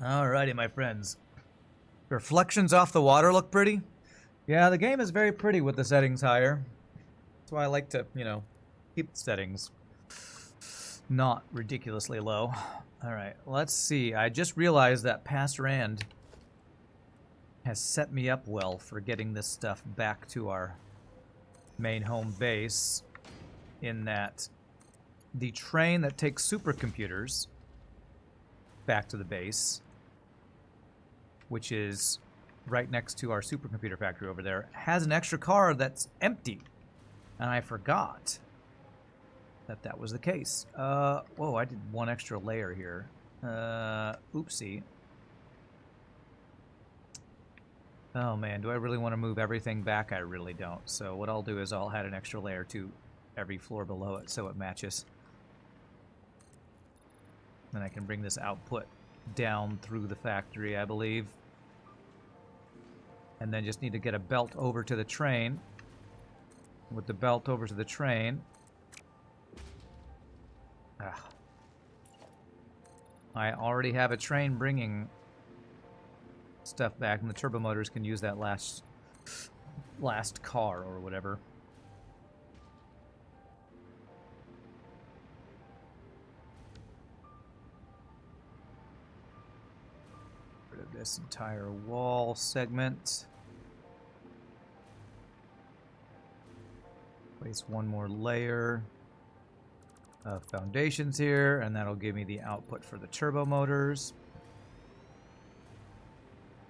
Alrighty, my friends. Reflections off the water look pretty? Yeah, the game is very pretty with the settings higher. That's why I like to, keep the settings not ridiculously low. Alright, let's see. I just realized that Past Rand has set me up well for getting this stuff back to our main home base, in that the train that takes supercomputers back to the base, which is right next to our supercomputer factory over there, has an extra car that's empty. And I forgot that was the case. Whoa, I did one extra layer here. Oopsie. Oh man, do I really want to move everything back? I really don't. So what I'll do is I'll add an extra layer to every floor below it so it matches. Then I can bring this output down through the factory, I believe. And then just need to get a belt over to the train. With the belt over to the train. I already have a train bringing stuff back, and the turbo motors can use that last car or whatever. Rid of this entire wall segment. Place one more layer of foundations here, and that'll give me the output for the turbo motors.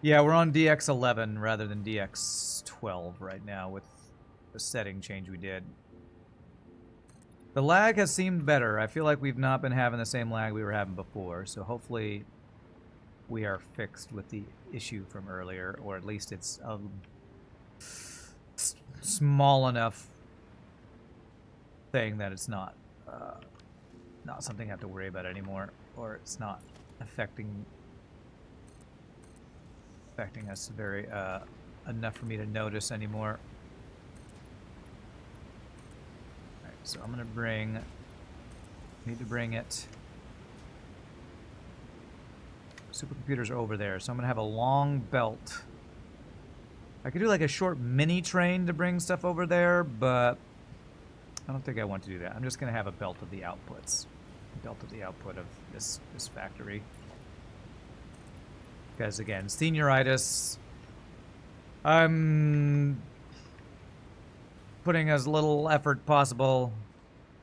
Yeah, we're on DX11 rather than DX12 right now with the setting change we did. The lag has seemed better. I feel like we've not been having the same lag we were having before, so hopefully we are fixed with the issue from earlier, or at least it's a small enough thing that it's not something I have to worry about anymore, or it's not affecting us very enough for me to notice anymore. Alright, so I'm gonna need to bring it. Supercomputers are over there, so I'm gonna have a long belt. I could do like a short mini train to bring stuff over there, but I don't think I want to do that. I'm just gonna have a belt of the outputs. Belt of the output of this factory. Because again, senioritis, I'm putting as little effort possible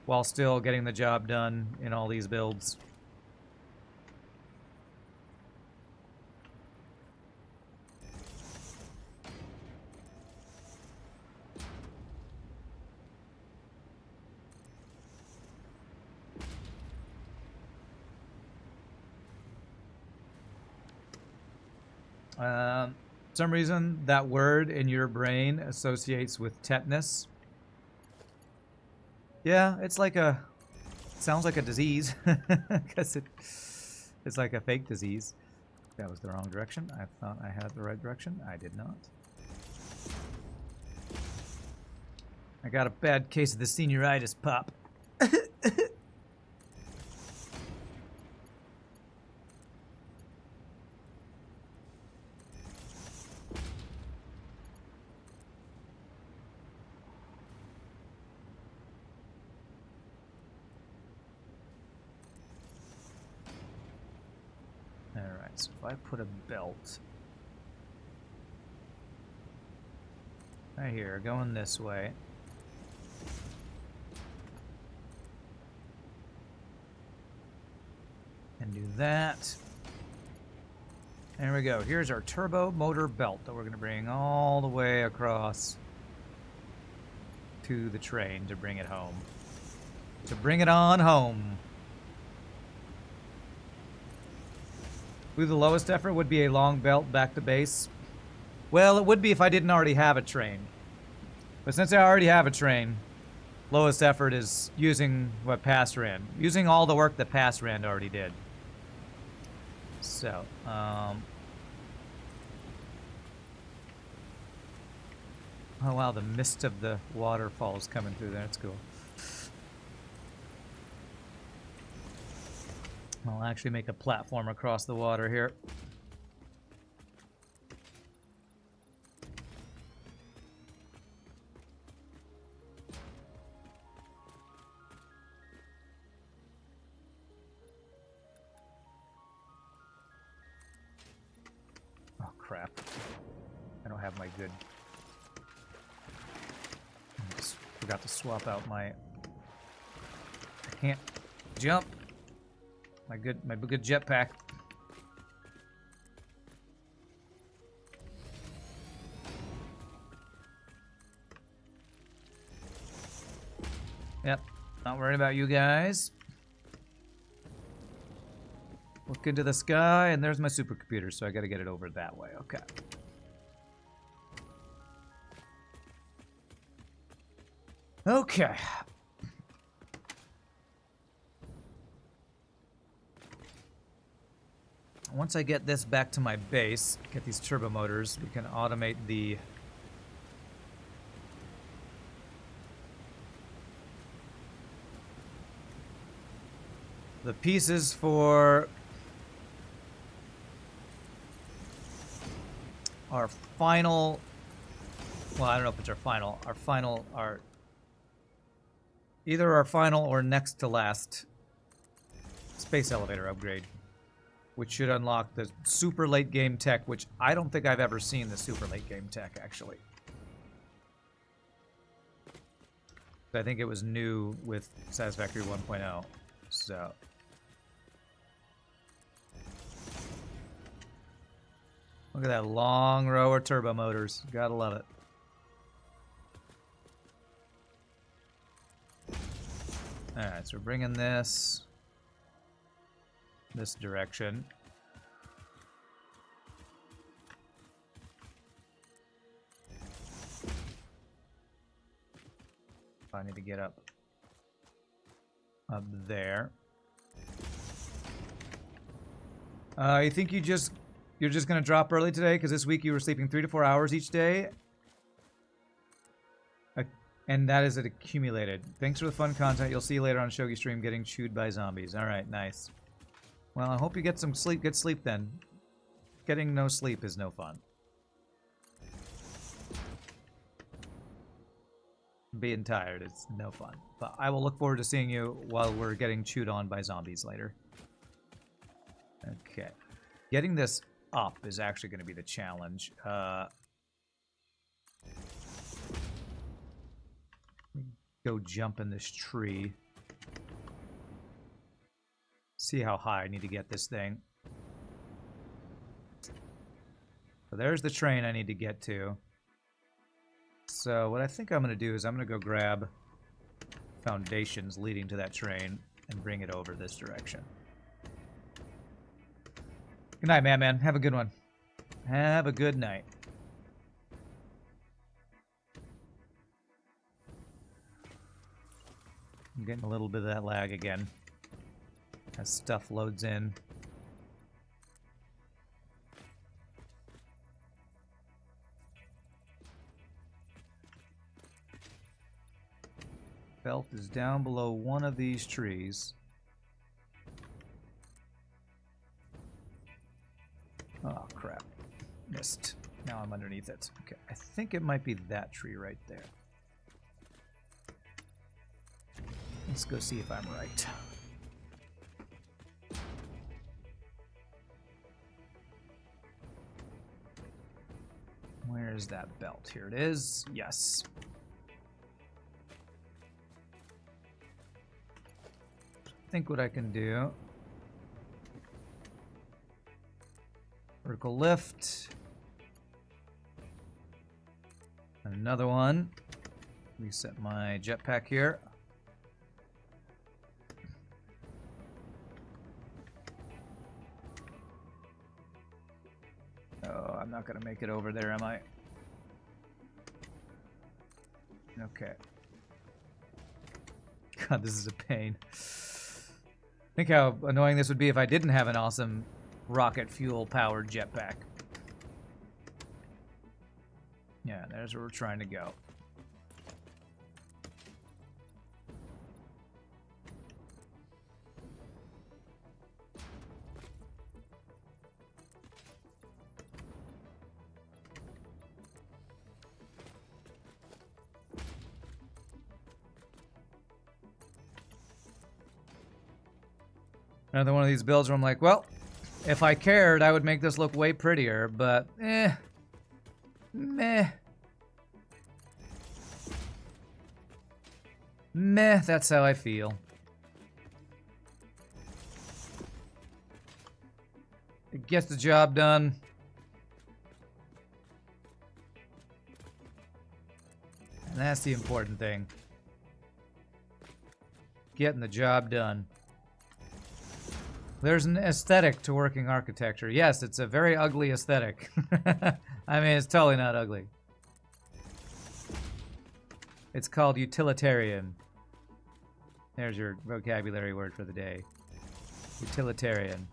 while still getting the job done in all these builds. For some reason, that word in your brain associates with tetanus. Yeah, it's like sounds like a disease, because it's like a fake disease. That was the wrong direction. I thought I had the right direction. I did not. I got a bad case of the senioritis pop. So if I put a belt right here, going this way, and do that, there we go. Here's our turbo motor belt that we're going to bring all the way across to the train to bring it home. To bring it on home. The lowest effort would be a long belt back to base. Well, it would be if I didn't already have a train. But since I already have a train, lowest effort is using what Past Rand. Using all the work that Past Rand already did. So, oh wow, the mist of the waterfalls coming through there. That's cool. I'll actually make a platform across the water here. Oh, crap. I don't have my good... I just forgot to swap out my... I can't jump. My good jetpack. Yep, not worried about you guys. Look into the sky, and there's my supercomputer, so I gotta get it over that way. Okay. Okay. Once I get this back to my base, get these turbo motors, we can automate the pieces for our final, well, I don't know if it's our final, either our final or next to last space elevator upgrade, which should unlock the super late game tech, which I don't think I've ever seen the super late game tech, actually. I think it was new with Satisfactory 1.0, so... Look at that long row of turbo motors. Gotta love it. Alright, so we're bringing this direction. I need to get up there. You think you're just gonna drop early today because this week you were sleeping 3 to 4 hours each day, and that is accumulated. Thanks for the fun content. You'll see you later on Shogi stream. Getting chewed by zombies. All right, nice. Well, I hope you get some sleep. Good sleep then. Getting no sleep is no fun. Being tired is no fun. But I will look forward to seeing you while we're getting chewed on by zombies later. Okay. Getting this up is actually going to be the challenge. Go jump in this tree. See how high I need to get this thing. So there's the train I need to get to. So what I think I'm going to do is I'm going to go grab foundations leading to that train and bring it over this direction. Good night, man. Have a good one. Have a good night. I'm getting a little bit of that lag again as stuff loads in. Belt is down below one of these trees. Oh, crap. Missed. Now I'm underneath it. Okay, I think it might be that tree right there. Let's go see if I'm right. Where is that belt? Here it is. Yes. I think what I can do... Vertical lift. And another one. Reset my jetpack here. Oh, I'm not gonna make it over there, am I? Okay. God, this is a pain. Think how annoying this would be if I didn't have an awesome rocket fuel powered jetpack. Yeah, there's where we're trying to go. Another one of these builds where I'm like, well, if I cared, I would make this look way prettier, but meh. Meh, that's how I feel. It gets the job done. And that's the important thing. Getting the job done. There's an aesthetic to working architecture. Yes, it's a very ugly aesthetic. I mean, it's totally not ugly. It's called utilitarian. There's your vocabulary word for the day. Utilitarian.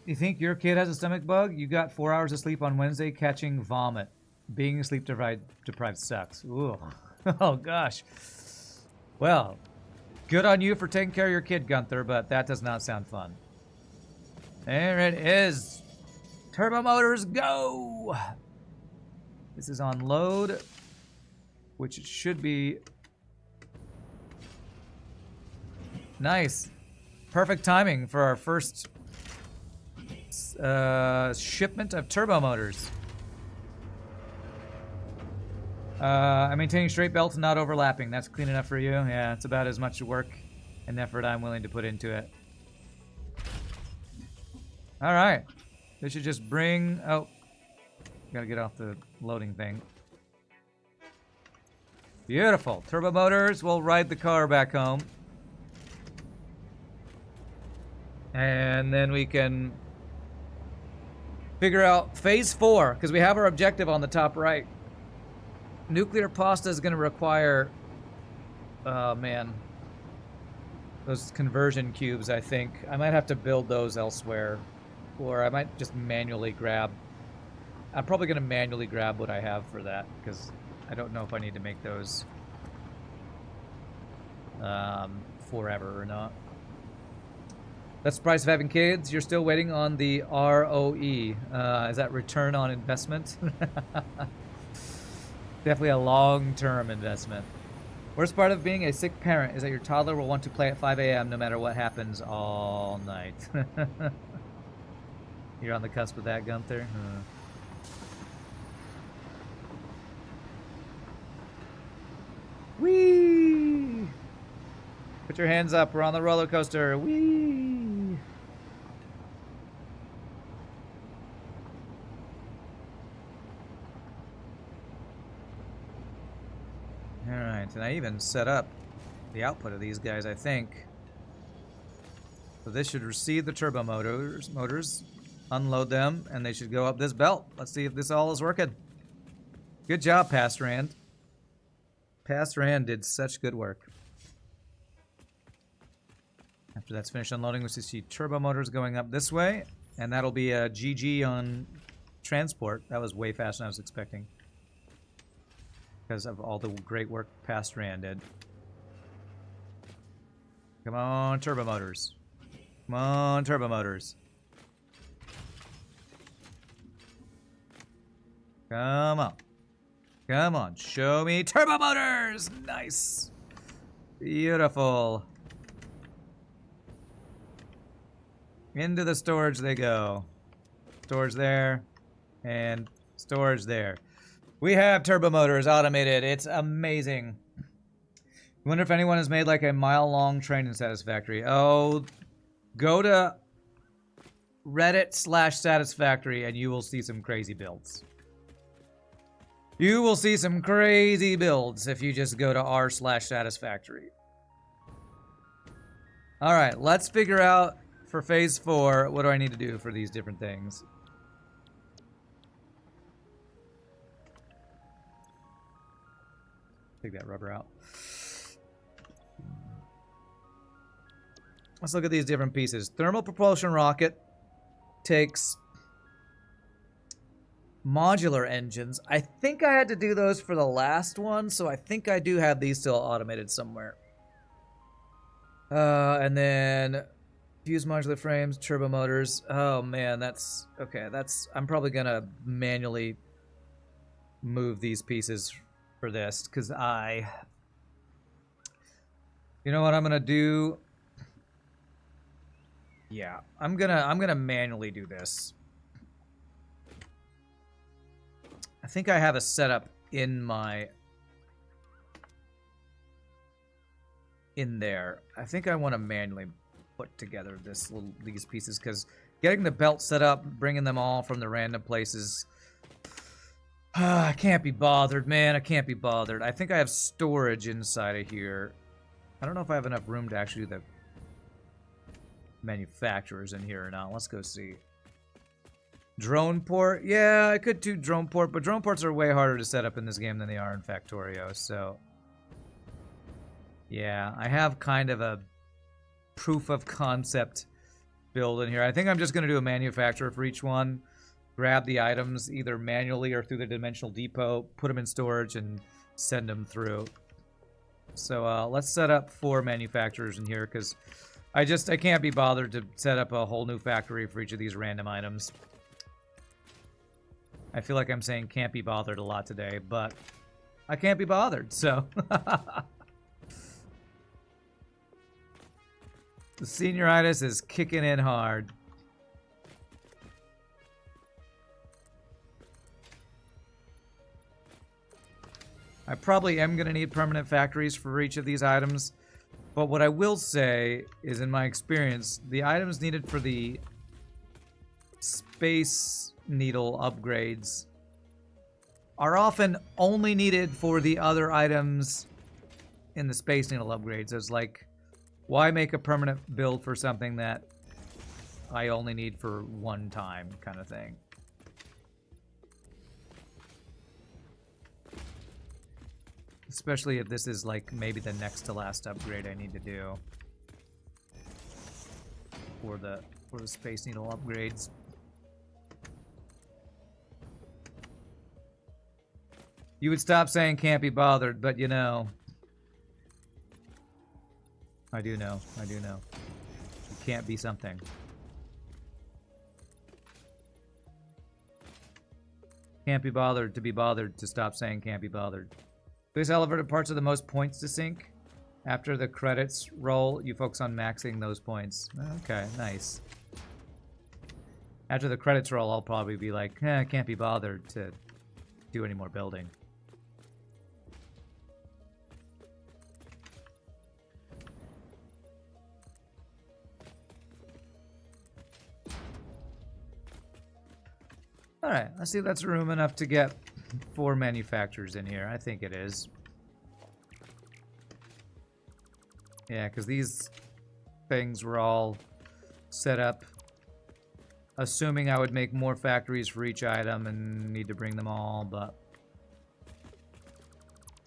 You think your kid has a stomach bug? You got 4 hours of sleep on Wednesday catching vomit. Being sleep deprived sucks. Ooh. Oh, gosh. Well, good on you for taking care of your kid, Gunther, but that does not sound fun. There it is. Turbo motors, go! This is on load, which it should be. Nice. Perfect timing for our first shipment of turbo motors. I'm maintaining straight belts and not overlapping. That's clean enough for you? Yeah, it's about as much work and effort I'm willing to put into it. Alright. This should just bring... Oh. Gotta get off the loading thing. Beautiful. Turbo motors will ride the car back home. And then we can figure out phase 4, because we have our objective on the top right. Nuclear pasta is going to require, oh man, those conversion cubes, I think. I might have to build those elsewhere, or I might just manually grab. I'm probably going to manually grab what I have for that, because I don't know if I need to make those forever or not. That's the price of having kids. You're still waiting on the ROE. Is that return on investment? Definitely a long-term investment. Worst part of being a sick parent is that your toddler will want to play at 5 a.m. no matter what happens all night. You're on the cusp of that, Gunther? Whee! Put your hands up. We're on the roller coaster. Whee! Alright, and I even set up the output of these guys, I think. So this should receive the turbo motors, unload them, and they should go up this belt. Let's see if this all is working. Good job, Past Rand. Past Rand did such good work. After that's finished unloading, we should see turbo motors going up this way, and that'll be a GG on transport. That was way faster than I was expecting, because of all the great work Past Rand did. Come on, turbo motors. Come on, turbo motors. Come on. Come on, show me turbo motors! Nice. Beautiful. Into the storage they go. Storage there, and storage there. We have turbo motors automated. It's amazing. I wonder if anyone has made like a mile-long train in Satisfactory. Oh, go to Reddit/Satisfactory and you will see some crazy builds. You will see some crazy builds if you just go to r/Satisfactory. All right, let's figure out for phase 4, what do I need to do for these different things? Take that rubber out. Let's look at these different pieces. Thermal propulsion rocket. takes modular engines. I think I had to do those for the last one, so I think I do have these still automated somewhere. And then fuse modular frames, turbo motors. Oh man, that's okay. I'm probably gonna manually move these pieces for this because you know what I'm gonna do? Yeah, I'm gonna manually do this. I think I have a setup in there. I think I want to manually put together these pieces because getting the belt set up, bringing them all from the random places. I can't be bothered, man. I can't be bothered. I think I have storage inside of here. I don't know if I have enough room to actually do the manufacturers in here or not. Let's go see. Drone port? Yeah, I could do drone port, but drone ports are way harder to set up in this game than they are in Factorio, so... Yeah, I have kind of a proof of concept build in here. I think I'm just going to do a manufacturer for each one. Grab the items either manually or through the dimensional depot, put them in storage, and send them through. So let's set up 4 manufacturers in here, because I can't be bothered to set up a whole new factory for each of these random items. I feel like I'm saying can't be bothered a lot today, but I can't be bothered, so... The senioritis is kicking in hard. I probably am going to need permanent factories for each of these items, but what I will say is, in my experience, the items needed for the Space Needle upgrades are often only needed for the other items in the Space Needle upgrades. It's like, why make a permanent build for something that I only need for one time, kind of thing. Especially if this is like maybe the next to last upgrade I need to do for the Space Needle upgrades. You would stop saying can't be bothered, but you know. I do know. You can't be something. Can't be bothered to stop saying can't be bothered. These elevator parts are the most points to sync. After the credits roll, you focus on maxing those points. Okay, nice. After the credits roll, I'll probably be like, I can't be bothered to do any more building. Alright, let's see if that's room enough to get 4 manufacturers in here. I think it is. Yeah, because these things were all set up assuming I would make more factories for each item and need to bring them all, but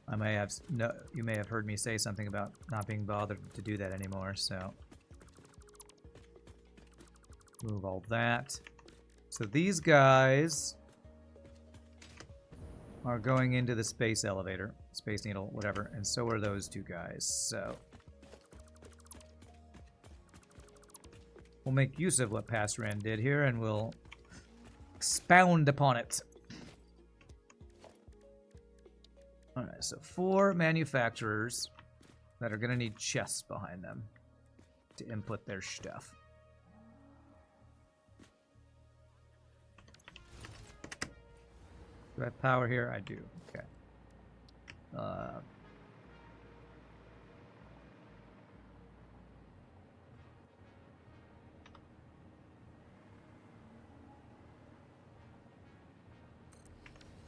I may have you may have heard me say something about not being bothered to do that anymore, so move all that. So these guys are going into the space elevator, Space Needle, whatever, and so are those 2 guys, so we'll make use of what Passeran did here, and we'll expound upon it. Alright, so 4 manufacturers that are going to need chests behind them to input their stuff. Do I have power here? I do. Okay.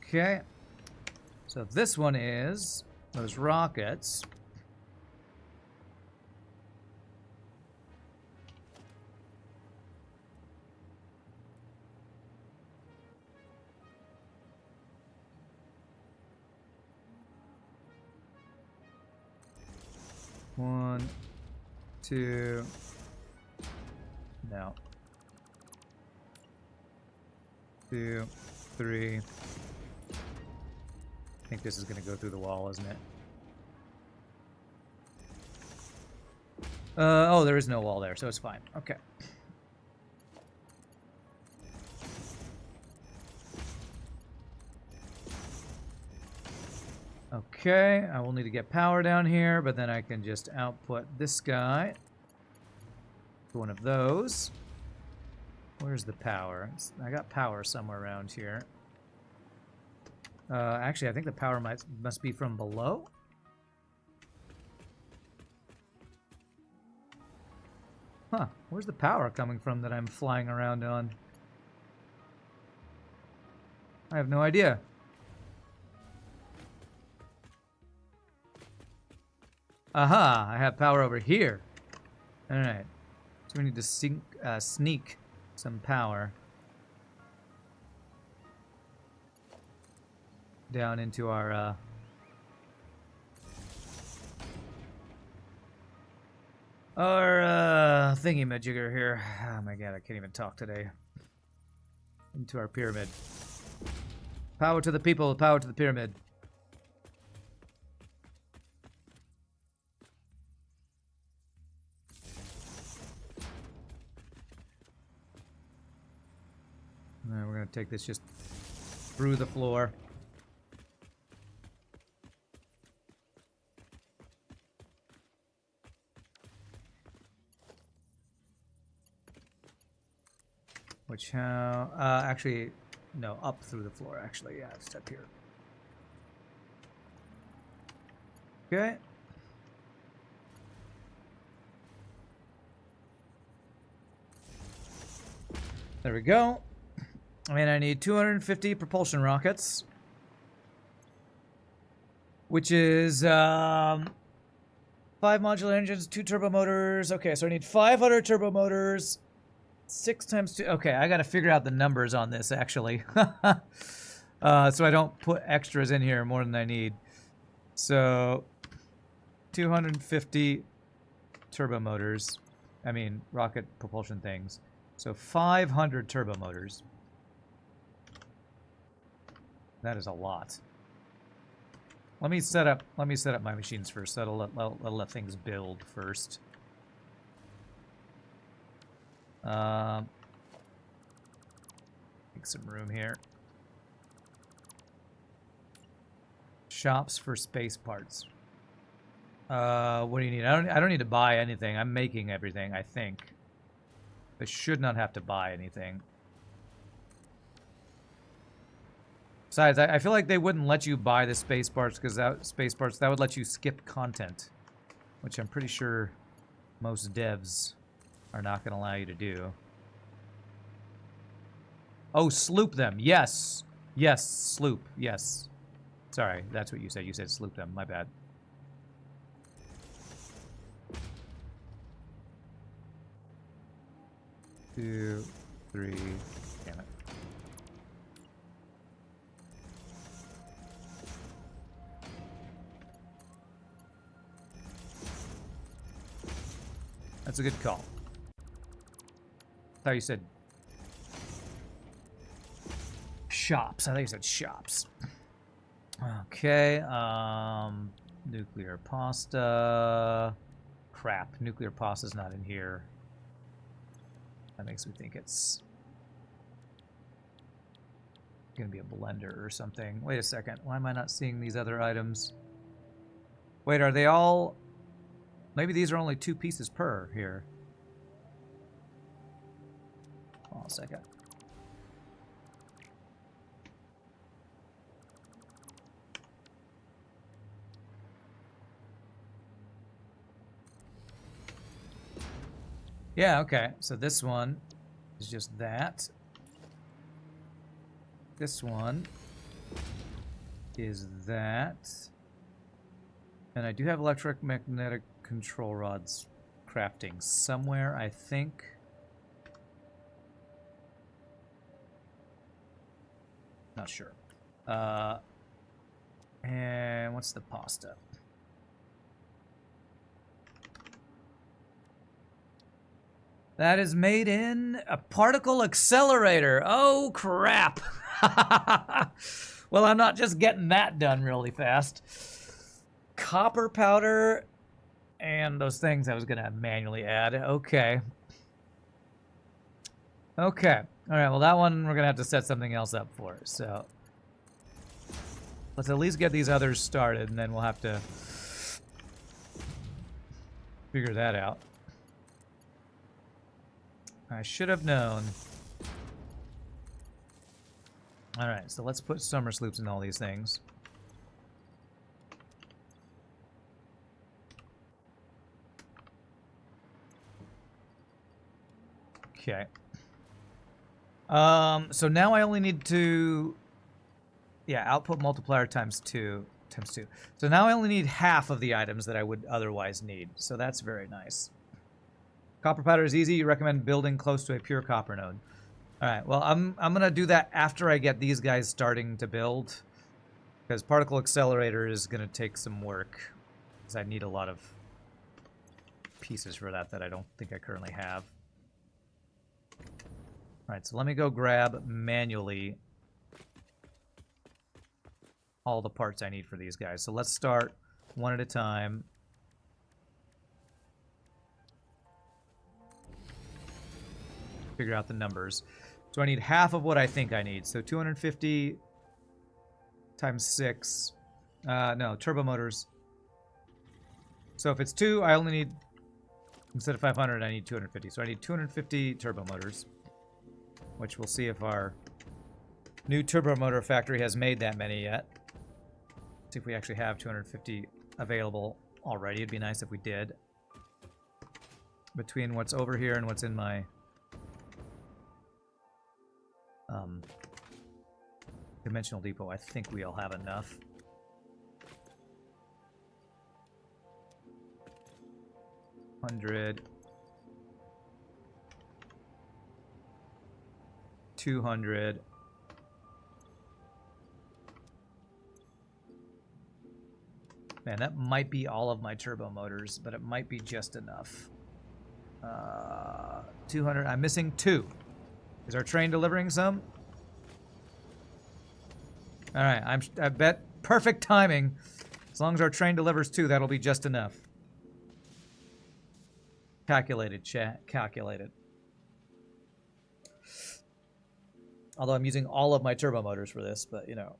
Okay. So this one is those rockets. One, 2. No. 2, 3. I think this is going to go through the wall, isn't it? Oh, there is no wall there, so it's fine. Okay. Okay, I will need to get power down here, but then I can just output this guy to one of those. Where's the power? I got power somewhere around here. Actually, I think the power must be from below. Huh, where's the power coming from that I'm flying around on? I have no idea. Aha, I have power over here. Alright. So we need to sneak some power down into our thingy-majigger here. Oh my god, I can't even talk today. Into our pyramid. Power to the people, power to the pyramid. Alright, we're gonna take this just through the floor. Which how actually no, up through the floor actually. Yeah, it's up here. Okay. There we go. And I need 250 propulsion rockets, which is 5 modular engines, 2 turbo motors. Okay, so I need 500 turbo motors, 6 times 2. Okay, I got to figure out the numbers on this actually, so I don't put extras in here more than I need. So 250 turbo motors. I mean rocket propulsion things. So 500 turbo motors. That is a lot. Let me set up my machines first. So I'll let things build first. Make some room here. Shops for space parts. What do you need? I don't need to buy anything. I'm making everything, I think. I should not have to buy anything. Besides, I feel like they wouldn't let you buy the space parts because that would let you skip content, which I'm pretty sure most devs are not going to allow you to do. Oh, sloop them. Yes. Yes, sloop. Yes. Sorry, that's what you said. You said sloop them. My bad. Two, three. Damn it. That's a good call. I thought you said shops. I thought you said shops. Okay, nuclear pasta. Crap, nuclear pasta's not in here. That makes me think it's gonna be a blender or something. Wait a second, why am I not seeing these other items? Wait, are they all... Maybe these are only 2 pieces per here. Hold on a second. Yeah, okay. So this one is just that. This one is that. And I do have electromagnetic control rods crafting somewhere, I think. Not sure. And what's the pasta? That is made in a particle accelerator. Oh, crap. Well, I'm not just getting that done really fast. Copper powder and those things I was going to manually add. Okay. Okay. All right, well, that one we're going to have to set something else up for. So let's at least get these others started, and then we'll have to figure that out. I should have known. All right, so let's put summer sloops in all these things. Okay. So now I only need to, output multiplier times two. So now I only need half of the items that I would otherwise need. So that's very nice. Copper powder is easy. You recommend building close to a pure copper node. All right, well, I'm gonna do that after I get these guys starting to build, because particle accelerator is gonna take some work, because I need a lot of pieces for that I don't think I currently have. All right, so let me go grab manually all the parts I need for these guys. So let's start one at a time. Figure out the numbers. So I need half of what I think I need. So 250 times 6. No, turbo motors. So if it's 2, I only need, instead of 500, I need 250. So I need 250 turbo motors, which we'll see if our new turbo motor factory has made that many yet. See if we actually have 250 available already. It'd be nice if we did. Between what's over here and what's in my dimensional depot, I think we'll have enough. $100, 200. Man, that might be all of my turbo motors, but it might be just enough. 200. I'm missing 2. Is our train delivering some? All right, I bet perfect timing. As long as our train delivers 2, that'll be just enough. Calculated, chat. Calculated. Although I'm using all of my turbo motors for this, but, you know,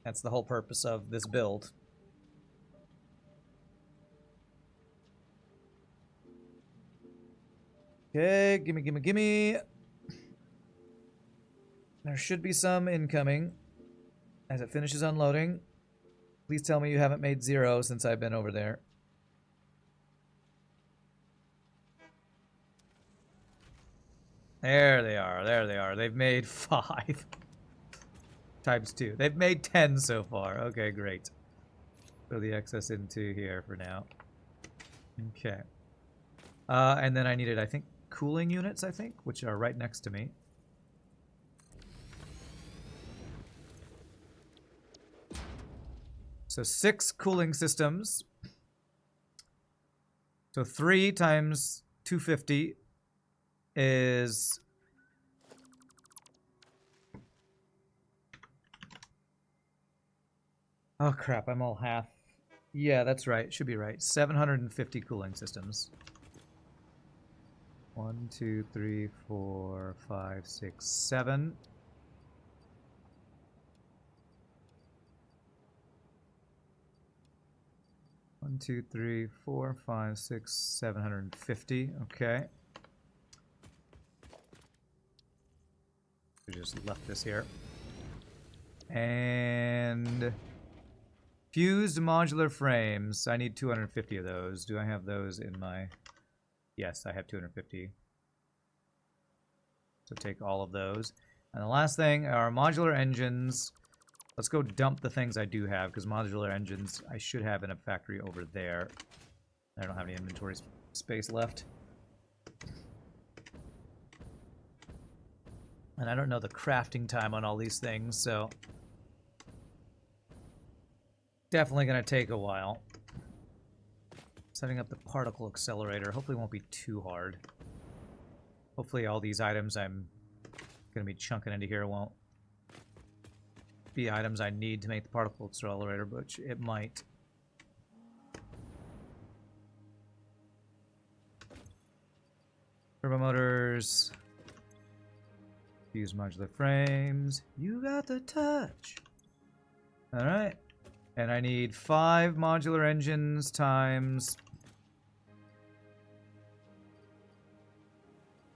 that's the whole purpose of this build. Okay, gimme. There should be some incoming as it finishes unloading. Please tell me you haven't made 0 since I've been over there. There they are. They've made 5 times 2. They've made 10 so far. Okay, great. Throw the excess into here for now. Okay. And then I needed, I think, cooling units, which are right next to me. So 6 cooling systems. So 3 times 250 is... Oh crap, I'm all half. Yeah, that's right. Should be right. 750 cooling systems. 1, 2, 3, 4, 5, 6, 7. One, 2, 3, 4, 5, 6, 750. Okay. We just left this here. And fused modular frames. I need 250 of those. Do I have those in my... Yes, I have 250. So take all of those. And the last thing are modular engines. Let's go dump the things I do have, because modular engines I should have in a factory over there. I don't have any inventory space left. And I don't know the crafting time on all these things, so... Definitely going to take a while. Setting up the particle accelerator. Hopefully it won't be too hard. Hopefully all these items I'm going to be chunking into here won't be items I need to make the particle accelerator, but it might. Turbo motors. Use modular frames. You got the touch. Alright. And I need 5 modular engines times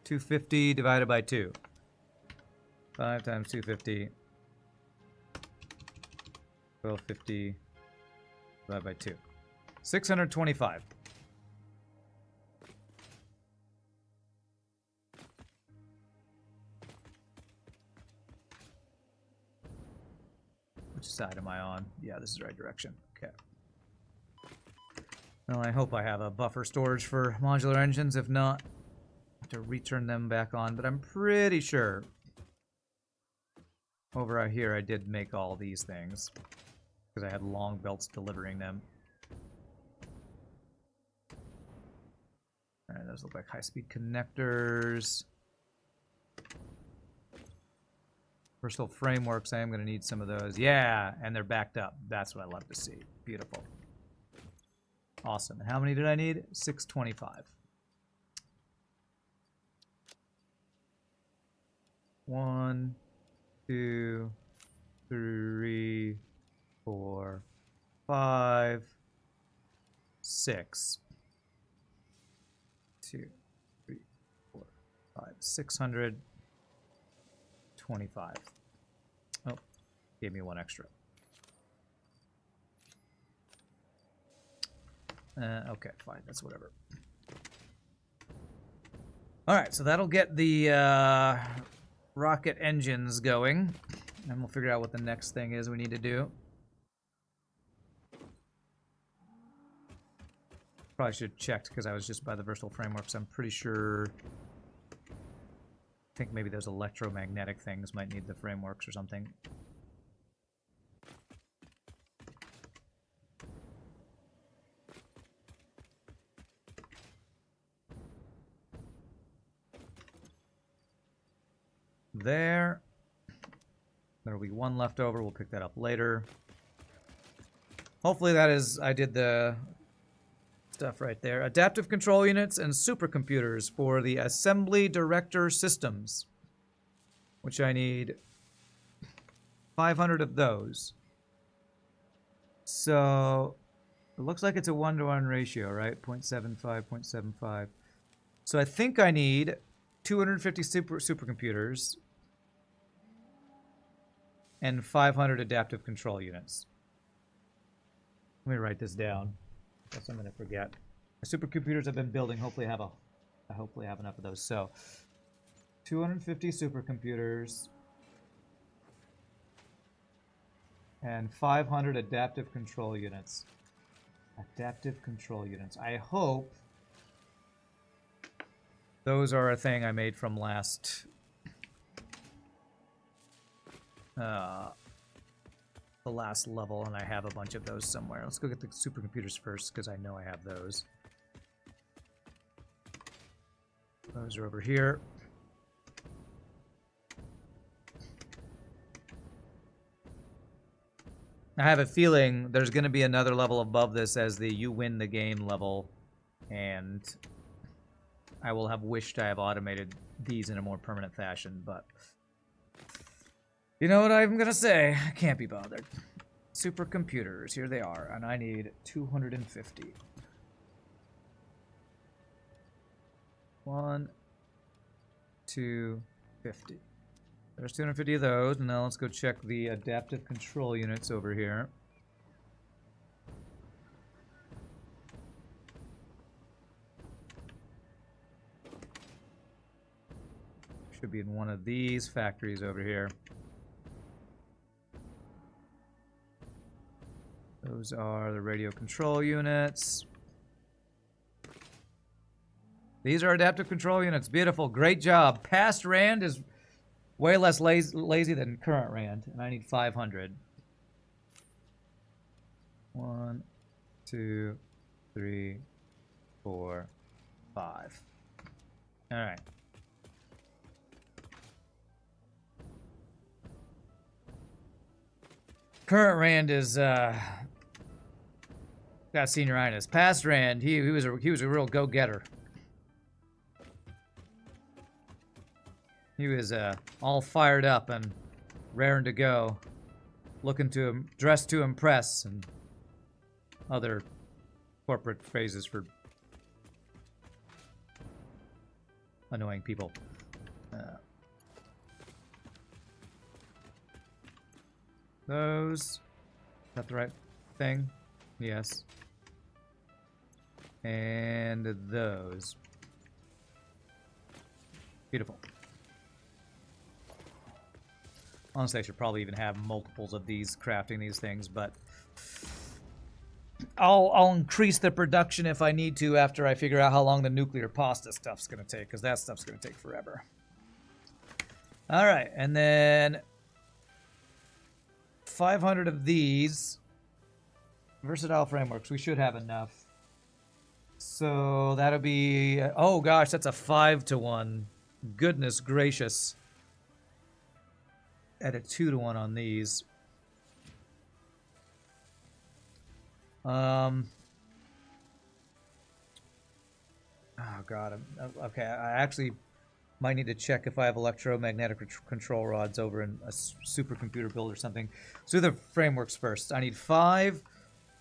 250 divided by 2. 5 times 250. 1250 divided by 2. 625. Which side am I on? Yeah, this is the right direction. Okay. Well, I hope I have a buffer storage for modular engines. If not, I have to return them back on. But I'm pretty sure over here I did make all these things because I had long belts delivering them. Alright, those look like high-speed connectors. Versatile frameworks, I am going to need some of those. Yeah, and they're backed up. That's what I love to see. Beautiful. Awesome. And how many did I need? 625. 1, 2, 3, 4, 5, 6. 2, 3, 4, 5, 625. Oh, gave me one extra. Okay, fine. That's whatever. All right, so that'll get the rocket engines going, and we'll figure out what the next thing is we need to do. Probably should have checked because I was just by the versatile frameworks. I'm pretty sure. I think maybe those electromagnetic things might need the frameworks or something. There. There'll be one left over. We'll pick that up later. Hopefully that is, I did the stuff right there. Adaptive control units and supercomputers for the assembly director systems, which I need 500 of those. So it looks like it's a 1-to-1 ratio, right? 0.75, 0.75. So I think I need 250 supercomputers and 500 adaptive control units. Let me write this down. I guess I'm going to forget. The supercomputers I've been building hopefully have enough of those. So 250 supercomputers and 500 adaptive control units. Adaptive control units. I hope those are a thing I made from last the last level, and I have a bunch of those somewhere. Let's go get the supercomputers first, because I know I have those. Those are over here. I have a feeling there's going to be another level above this as the you win the game level, and I will have wished I have automated these in a more permanent fashion, but you know what I'm going to say? I can't be bothered. Supercomputers, here they are, and I need 250. 1, 2, 50. There's 250 of those, and now let's go check the adaptive control units over here. Should be in one of these factories over here. Those are the radio control units. These are adaptive control units. Beautiful. Great job. Past Rand is way less lazy than current Rand, and I need 500. 1, 2, 3, 4, 5. All right. Current Rand is got senioritis. Past Rand, he was a real go-getter. He was all fired up and raring to go, looking to dressed to impress, and other corporate phrases for annoying people. Those. Is that the right thing? Yes. And those. Beautiful. Honestly, I should probably even have multiples of these crafting these things, but I'll increase the production if I need to after I figure out how long the nuclear pasta stuff's going to take, because that stuff's going to take forever. All right, and then 500 of these versatile frameworks. We should have enough. So that'll be, oh gosh, that's a 5-to-1. Goodness gracious. At a 2-to-1 on these. Oh god. Okay, I actually might need to check if I have electromagnetic control rods over in a supercomputer build or something. So the frameworks first. I need 5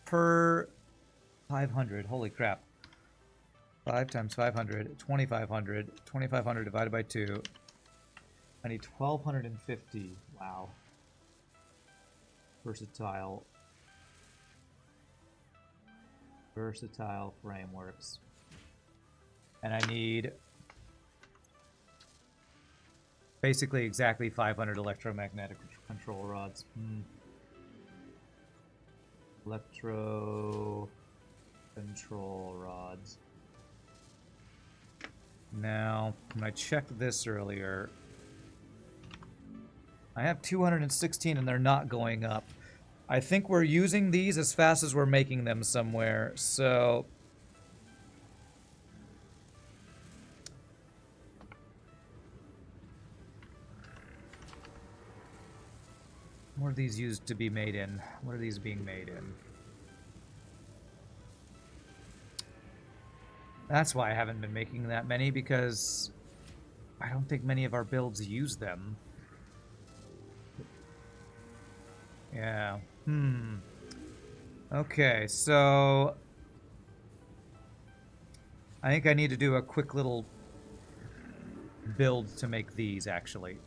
per 500. Holy crap. 5 times 500, 2,500. 2,500 divided by 2. I need 1,250. Wow. Versatile frameworks. And I need basically exactly 500 electromagnetic control rods. Electro control rods. Now, when I checked this earlier, I have 216 and they're not going up. I think we're using these as fast as we're making them somewhere, so what are these used to be made in? What are these being made in? That's why I haven't been making that many, because I don't think many of our builds use them. Yeah. Okay, so I think I need to do a quick little build to make these, actually.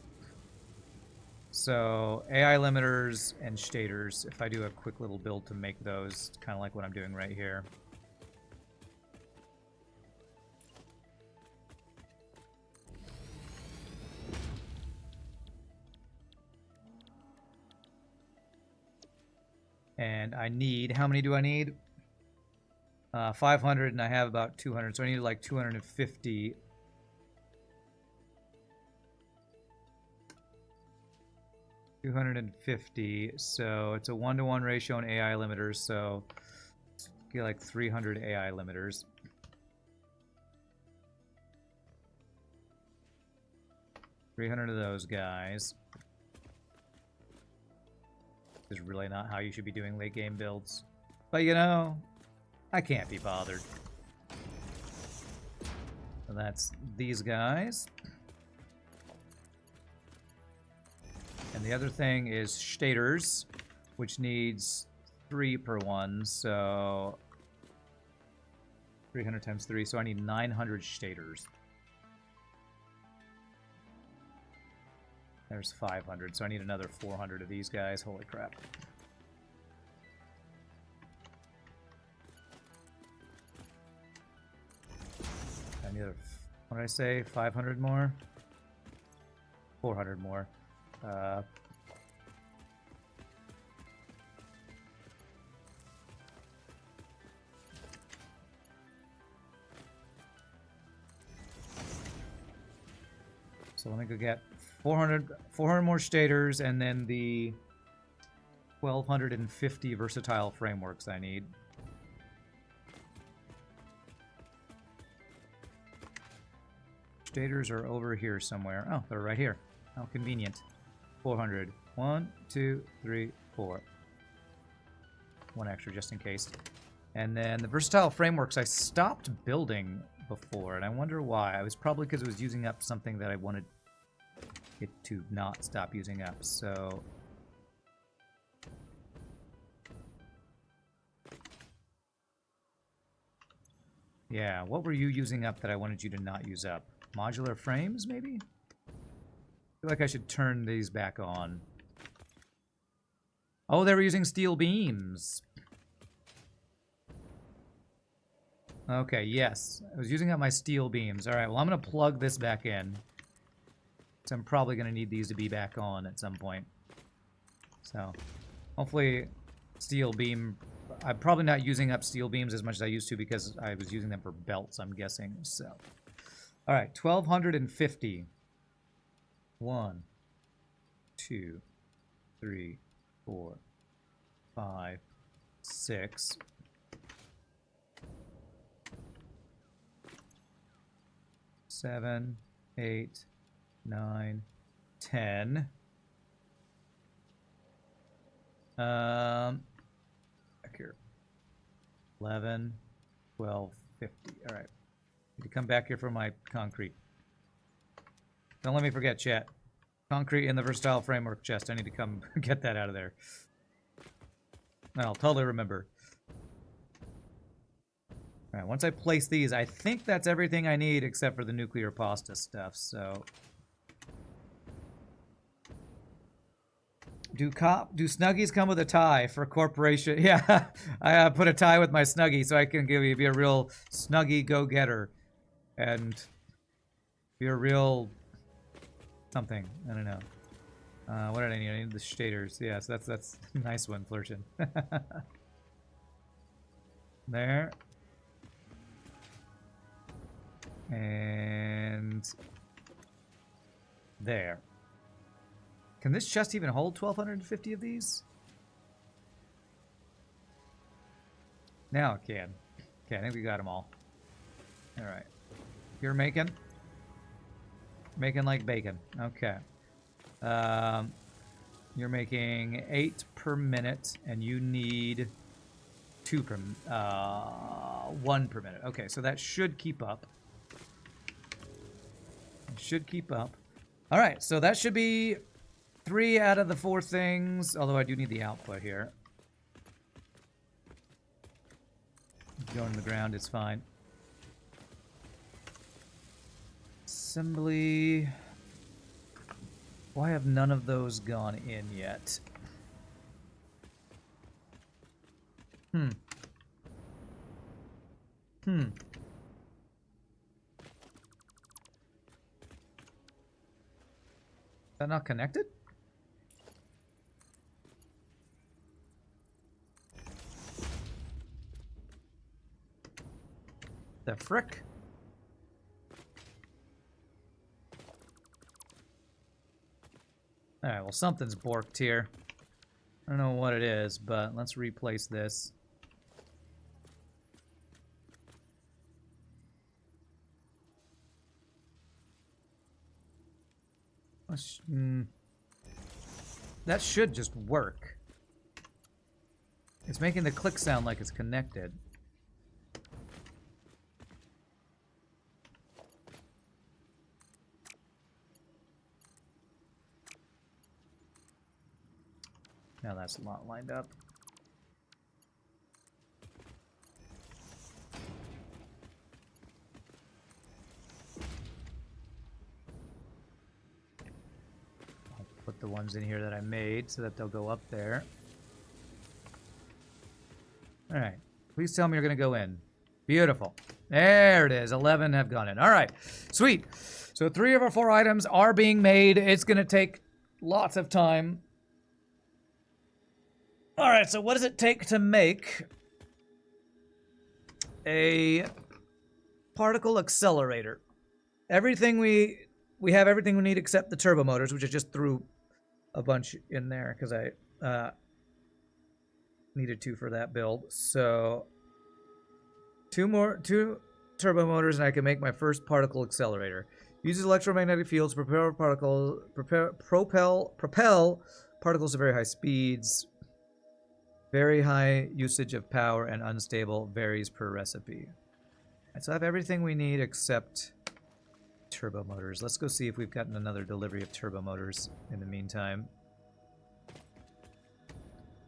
So AI limiters and shaders, if I do a quick little build to make those, kind of like what I'm doing right here. And I need, how many do I need? 500, and I have about 200, so I need like 250. So it's a 1-to-1 ratio in AI limiters, so get like 300 AI limiters. $300 of those guys. Is really not how you should be doing late game builds. But you know, I can't be bothered. So that's these guys. And the other thing is shaders, which needs 3 per 1, so 300 times 3, so I need 900 shaders. There's 500, so I need another 400 of these guys. Holy crap. I need, what did I say, 500 more? 400 more. So let me go get 400 more shaders, and then the 1,250 versatile frameworks I need. Shaders are over here somewhere. Oh, they're right here. How convenient. 400. 1, 2, 3, 4. one extra just in case. And then the versatile frameworks I stopped building before, and I wonder why. It was probably because it was using up something that I wanted it to not stop using up. So yeah, what were you using up that I wanted you to not use up? Modular frames, maybe? I feel like I should turn these back on. Oh, they were using steel beams. Okay, yes. I was using up my steel beams. All right, well, I'm going to plug this back in. So I'm probably going to need these to be back on at some point. So, hopefully, steel beam... I'm probably not using up steel beams as much as I used to because I was using them for belts, I'm guessing. So, all right, 1,250. 1, 2, 3, 4, 5, 6... 7, 8, 9, 10. Back here. 11, 12, 50. All right. Need to come back here for my concrete. Don't let me forget, chat. Concrete in the versatile framework chest. I need to come get that out of there. I'll totally remember. All right, once I place these, I think that's everything I need except for the nuclear pasta stuff, so... Do Snuggies come with a tie for corporation? Yeah, I put a tie with my Snuggie so I can be a real Snuggie go-getter. And be a real... something. I don't know. What did I need? I need the shaders. Yeah, so that's a nice one, Flirtion. There. And there. Can this chest even hold 1,250 of these? Now it can. Okay, I think we got them all. All right. You're making? Making like bacon. Okay. You're making 8 per minute, and you need 1 per minute. Okay, so that should keep up. Should keep up. All right, so that should be 3 out of the 4 things, although I do need the output here. Going to the ground is fine. Assembly. Why have none of those gone in yet? Is that not connected? The frick? Alright, well something's borked here. I don't know what it is, but let's replace this. That should just work. It's making the click sound like it's connected. Now that's not lined up. Put the ones in here that I made so that they'll go up there. All right. Please tell me you're going to go in. Beautiful. There it is. 11 have gone in. All right. Sweet. So 3 of our 4 items are being made. It's going to take lots of time. All right. So what does it take to make a particle accelerator? Everything we have everything we need except the turbo motors, which I just threw a bunch in there because I needed 2 for that build. So 2 turbo motors and I can make my first particle accelerator. Uses electromagnetic fields to propel particles at very high speeds. Very high usage of power and unstable, varies per recipe. Right, so I have everything we need except turbo motors. Let's go see if we've gotten another delivery of turbo motors in the meantime.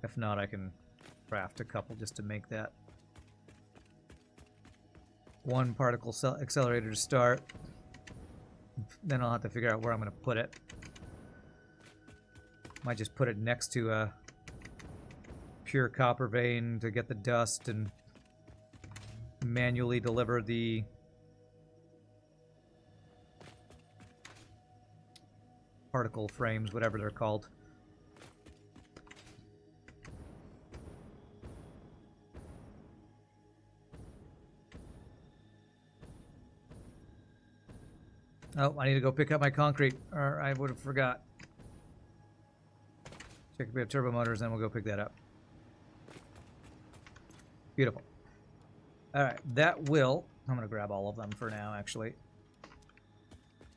If not, I can craft a couple just to make that one particle accelerator to start. Then I'll have to figure out where I'm going to put it. Might just put it next to a pure copper vein to get the dust and manually deliver the particle frames, whatever they're called. Oh, I need to go pick up my concrete, or I would have forgot. Check if we have turbo motors, then we'll go pick that up. Beautiful. Alright, that will... I'm going to grab all of them for now, actually.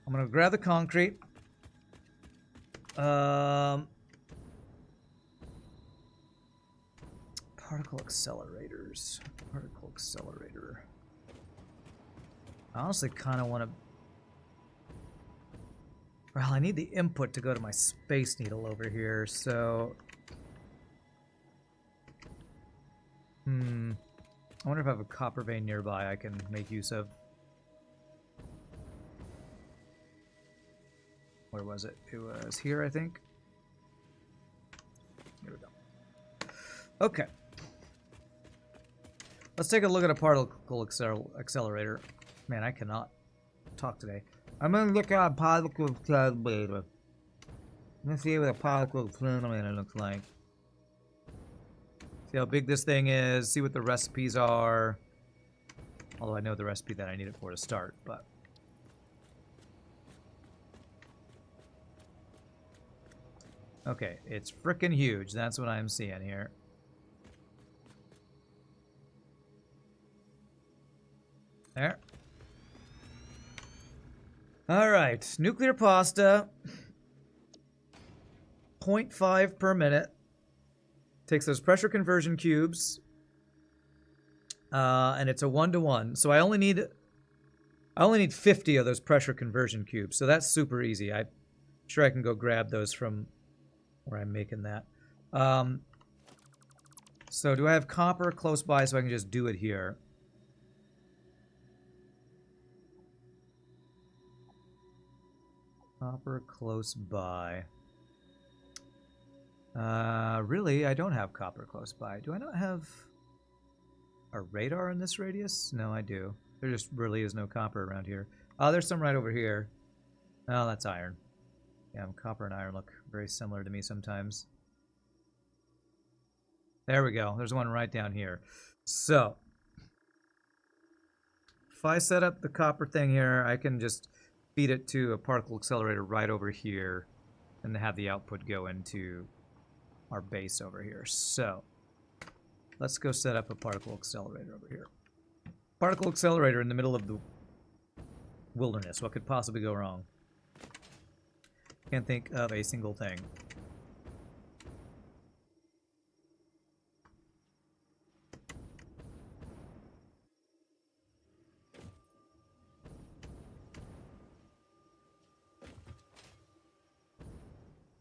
I'm going to grab the concrete. Particle accelerators. Particle accelerator. I honestly kind of want to... Well, I need the input to go to my Space Needle over here, so... I wonder if I have a copper vein nearby I can make use of. Where was it? It was here, I think. Here we go. Okay. Let's take a look at a particle accelerator. Man, I cannot talk today. I'm going to look at a particle accelerator. Let's see what a particle accelerator looks like. See how big this thing is, see what the recipes are. Although I know the recipe that I need it for to start, but... Okay, it's frickin' huge. That's what I'm seeing here. There. Alright, nuclear pasta. 0.5 per minute. Takes those pressure conversion cubes. And it's a 1-to-1. So I only need 50 of those pressure conversion cubes. So that's super easy. I'm sure I can go grab those from where I'm making that. So do I have copper close by so I can just do it here? Copper close by. Really, I don't have copper close by. Do I not have a radar in this radius? No, I do. There just really is no copper around here. Oh, there's some right over here. Oh, that's iron. Yeah, copper and iron look very similar to me sometimes. There we go. There's one right down here. So, if I set up the copper thing here, I can just feed it to a particle accelerator right over here and have the output go into our base over here. So, let's go set up a particle accelerator over here. Particle accelerator in the middle of the wilderness. What could possibly go wrong? Can't think of a single thing.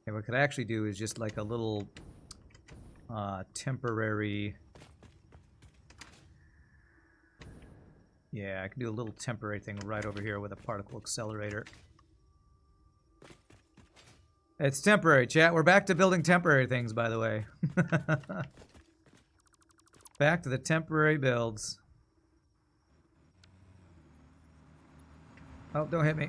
And what I could actually do is just like a little temporary... Yeah, I can do a little temporary thing right over here with a particle accelerator. It's temporary, chat. We're back to building temporary things, by the way. Back to the temporary builds. Oh, don't hit me.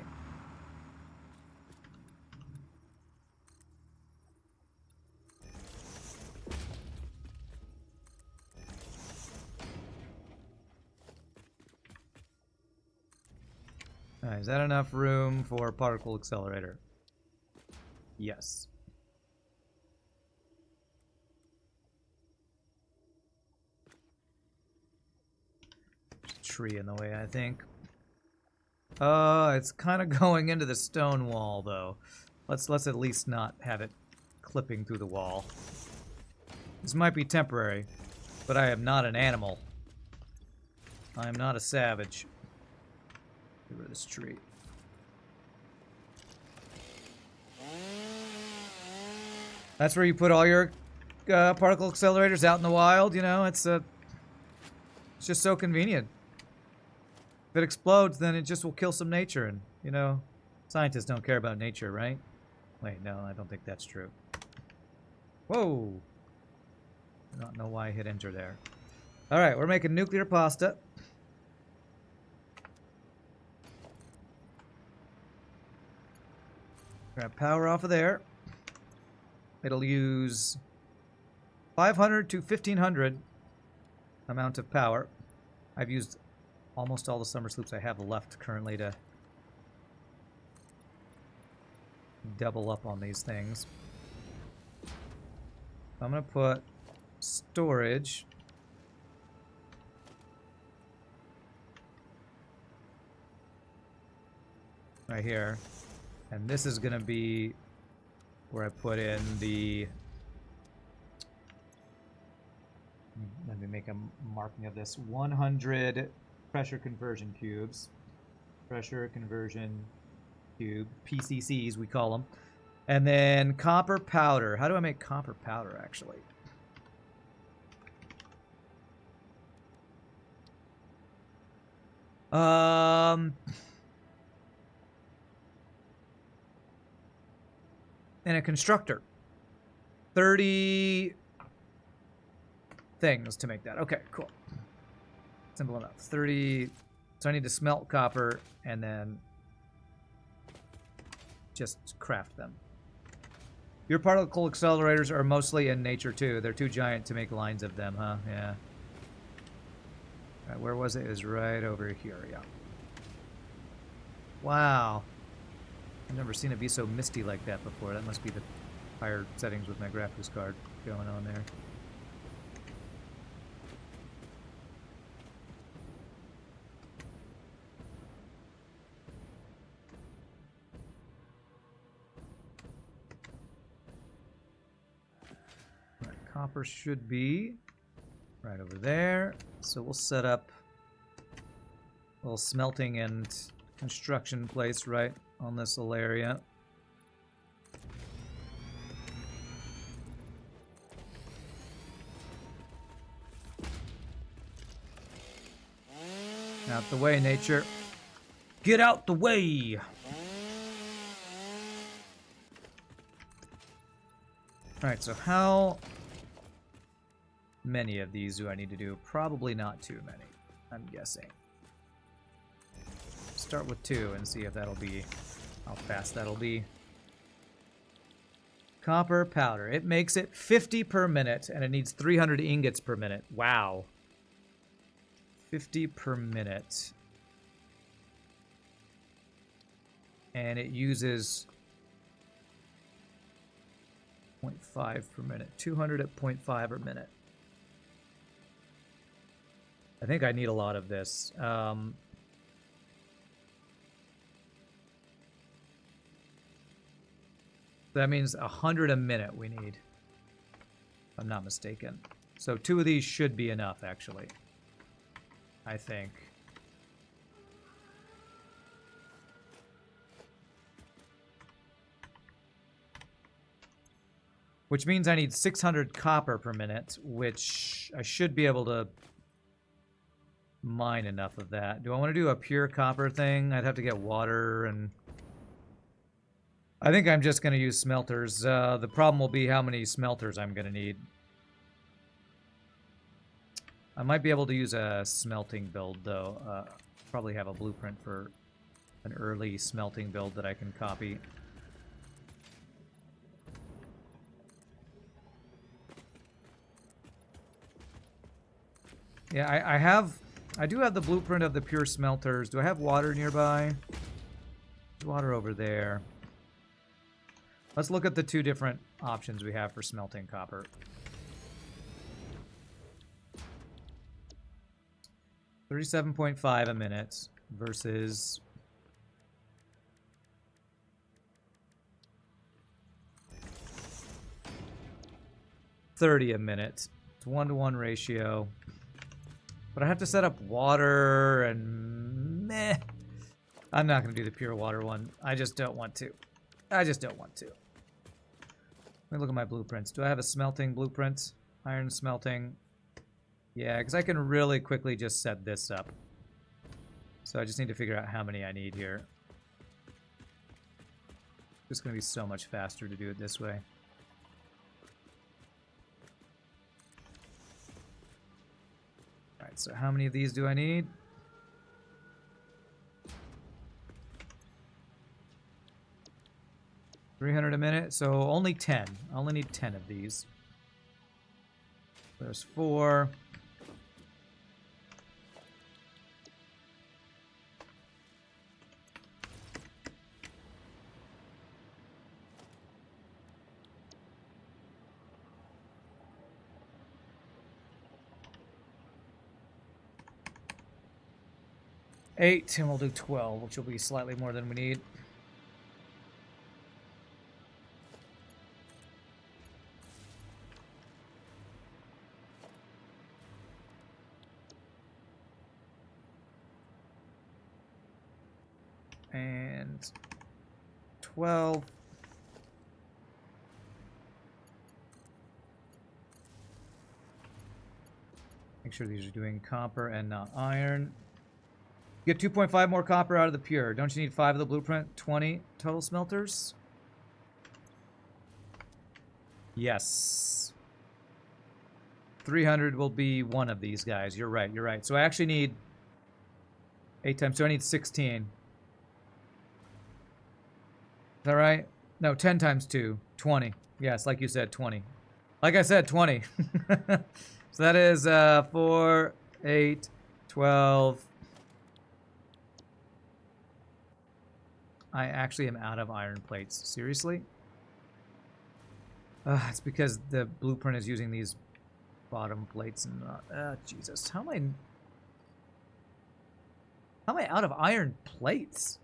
Alright, is that enough room for particle accelerator? Yes. Tree in the way, I think. It's kind of going into the stone wall, though. Let's at least not have it clipping through the wall. This might be temporary, but I am not an animal. I am not a savage. Get rid of this tree. That's where you put all your particle accelerators out in the wild, you know? It's just so convenient. If it explodes, then it just will kill some nature, and, you know, scientists don't care about nature, right? Wait, no, I don't think that's true. Whoa! I don't know why I hit enter there. Alright, we're making nuclear pasta. Grab power off of there. It'll use 500 to 1500 amount of power. I've used almost all the summer sloops I have left currently to double up on these things. I'm going to put storage right here. And this is going to be where I put in the... Let me make a marking of this. 100 pressure conversion cubes. Pressure conversion cube. PCCs, we call them. And then copper powder. How do I make copper powder, actually? In a constructor. 30 things to make that. Okay, cool. Simple enough. 30. So I need to smelt copper and then just craft them. Your particle accelerators are mostly in nature too. They're too giant to make lines of them, huh? Yeah. All right, where was it? It was right over here, yeah. Wow. I've never seen it be so misty like that before. That must be the higher settings with my graphics card going on there. Right, copper should be right over there. So we'll set up a little smelting and construction place right on this little area. Out the way, nature. Get out the way! Alright, so how many of these do I need to do? Probably not too many, I'm guessing. Start with 2 and see if that'll be how fast that'll be. Copper powder. It makes it 50 per minute, and it needs 300 ingots per minute. Wow. 50 per minute. And it uses 0.5 per minute. 200 at 0.5 per minute. I think I need a lot of this. That means 100 a minute we need, if I'm not mistaken. So 2 of these should be enough, actually. I think. Which means I need 600 copper per minute, which I should be able to mine enough of that. Do I want to do a pure copper thing? I'd have to get water and... I think I'm just going to use smelters. The problem will be how many smelters I'm going to need. I might be able to use a smelting build, though. Probably have a blueprint for an early smelting build that I can copy. Yeah, I do have the blueprint of the pure smelters. Do I have water nearby? There's water over there. Let's look at the 2 different options we have for smelting copper. 37.5 a minute versus 30 a minute. It's 1-to-1 ratio. But I have to set up water and meh. I'm not going to do the pure water one. I just don't want to. I just don't want to. Let me look at my blueprints. Do I have a smelting blueprint? Iron smelting. Yeah, because I can really quickly just set this up. So I just need to figure out how many I need here. It's going to be so much faster to do it this way. Alright, so how many of these do I need? $300 a minute, so only 10. I only need 10 of these. There's 4. Eight, and we'll do 12, which will be slightly more than we need. And 12. Make sure these are doing copper and not iron. Get 2.5 more copper out of the pure. Don't you need 5 of the blueprint? 20 total smelters? Yes. 300 will be one of these guys. You're right, you're right. So I actually need 8 times 2. I need 16. Is that right? No, 10 times 2. 20. Yes, like you said, 20. Like I said, 20. So that is 4, 8, 12. I actually am out of iron plates. Seriously? It's because the blueprint is using these bottom plates and not... Jesus. How am I out of iron plates?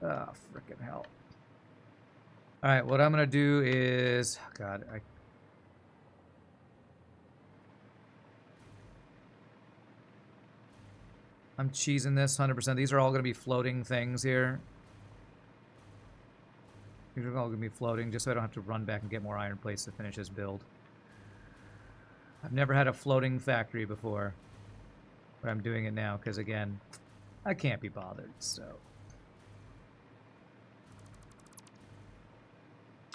Frickin' hell. Alright, what I'm gonna do is... Oh God, I'm cheesing this 100%. These are all gonna be floating things here. These are all going to be floating, just so I don't have to run back and get more iron plates to finish this build. I've never had a floating factory before, but I'm doing it now, because again, I can't be bothered, so...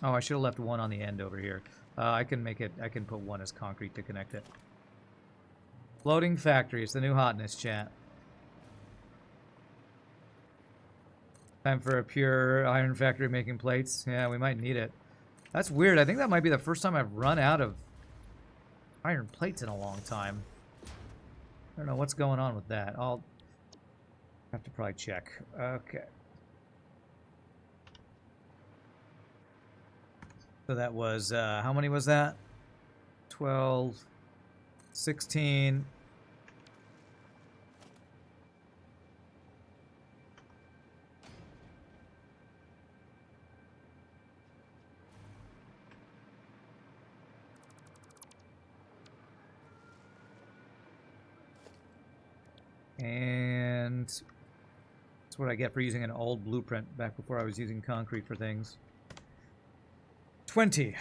Oh, I should have left one on the end over here. I can make it, I can put one as concrete to connect it. Floating factory, it's the new hotness, chat. Time for a pure iron factory making plates. Yeah, we might need it. That's weird. I think that might be the first time I've run out of iron plates in a long time. I don't know what's going on with that. I'll have to probably check. Okay. So that was, how many was that? 12, 16... And that's what I get for using an old blueprint back before I was using concrete for things. 20.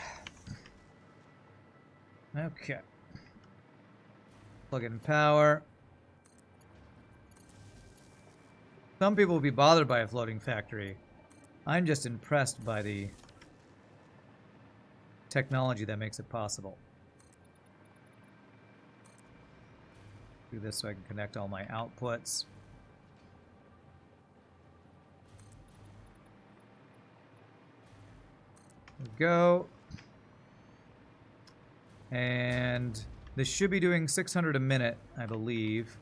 Okay. Plug in power. Some people will be bothered by a floating factory. I'm just impressed by the technology that makes it possible. Do this so I can connect all my outputs. There we go. And this should be doing 600 a minute, I believe.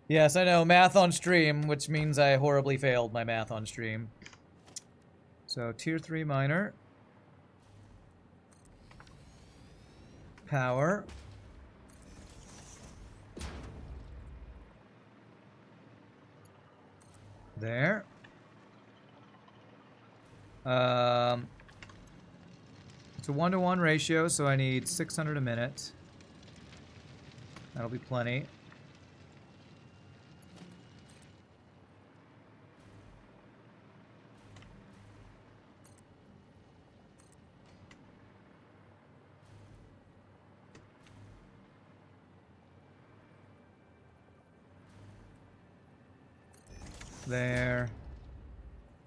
Yes, I know, math on stream, which means I horribly failed my math on stream. So, tier 3 miner. Power. There. It's a 1-to-1 ratio, so I need 600 a minute. That'll be plenty. There.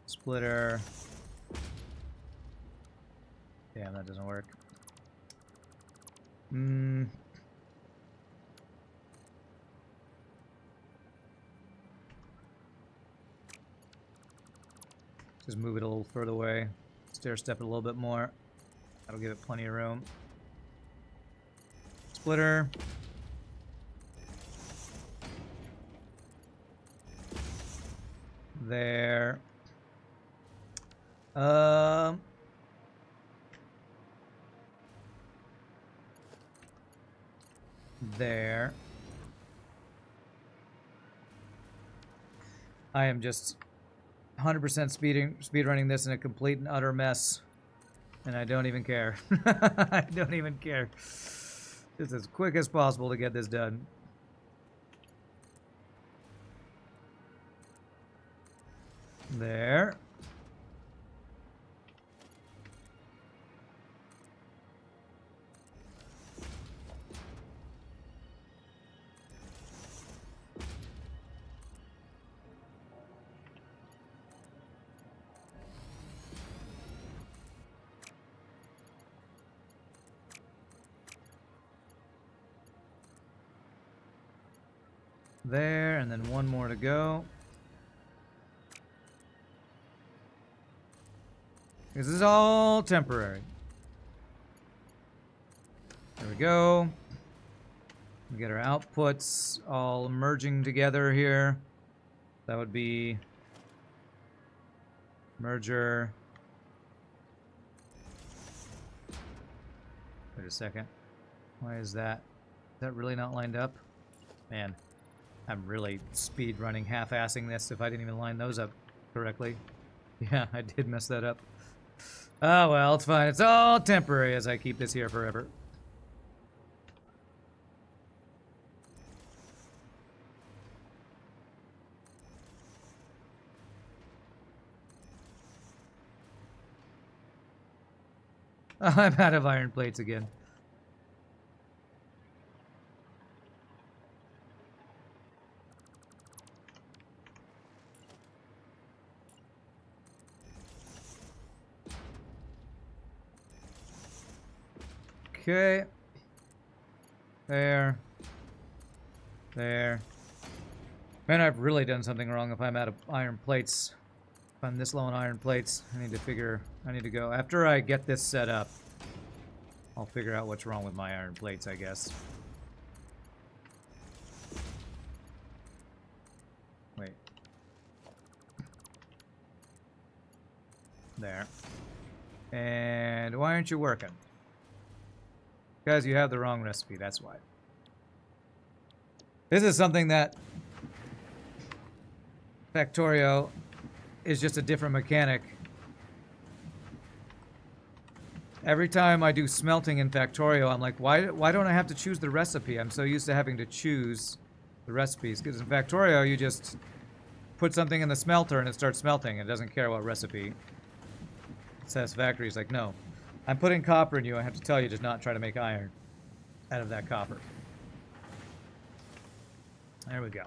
Splitter. Damn, that doesn't work. Just move it a little further away. Stair step it a little bit more. That'll give it plenty of room. Splitter. There. There. I am just 100% speed running this in a complete and utter mess, and I don't even care. I don't even care. Just as quick as possible to get this done. There. There, and then one more to go. This is all temporary. There we go. We get our outputs all merging together here. That would be merger. Wait a second. Why is that? Is that really not lined up? Man, I'm really speed running, half-assing this if I didn't even line those up correctly. Yeah, I did mess that up. Oh well, it's fine. It's all temporary as I keep this here forever. I'm out of iron plates again. Okay. There. There. Man, I've really done something wrong if I'm out of iron plates. If I'm this low on iron plates, I need to go. After I get this set up, I'll figure out what's wrong with my iron plates, I guess. Wait. There. And why aren't you working? Because you have the wrong recipe, that's why. This is something that Factorio is just a different mechanic. Every time I do smelting in Factorio, I'm like, why don't I have to choose the recipe? I'm so used to having to choose the recipes. Because in Factorio, you just put something in the smelter and it starts smelting. It doesn't care what recipe. Satisfactory is like, no. I'm putting copper in you. I have to tell you to not try to make iron out of that copper. There we go.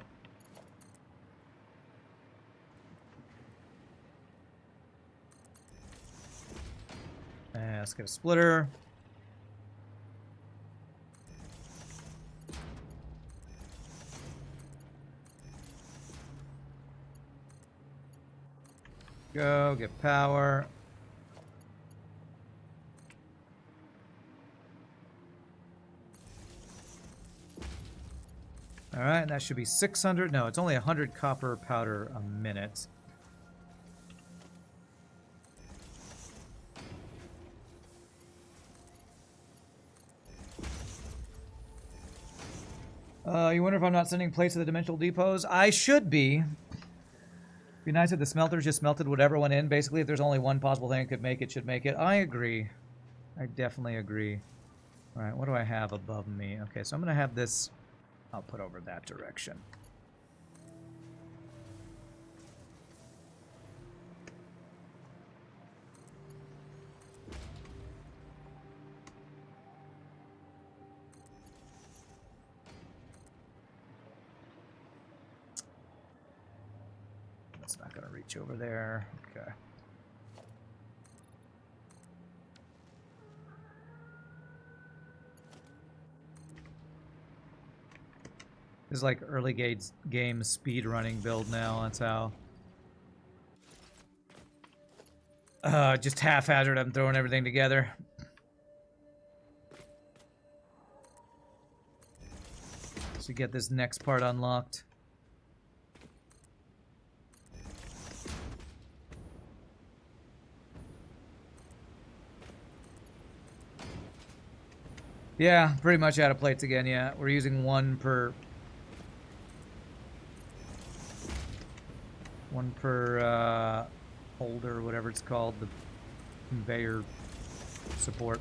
And let's get a splitter. Go, get power. Alright, and that should be 600. No, it's only 100 copper powder a minute. You wonder if I'm not sending plates to the dimensional depots? I should be. Be nice if the smelters just melted whatever went in. Basically, if there's only one possible thing it could make, it should make it. I agree. I definitely agree. All right, what do I have above me? Okay, so I'm going to have this... I'll put over that direction. That's not going to reach over there. Okay. This is like early game speed running build now. That's how. Just haphazard. I'm throwing everything together. To get this next part unlocked. Yeah, pretty much out of plates again. Yeah, we're using one per holder, whatever it's called, the conveyor support.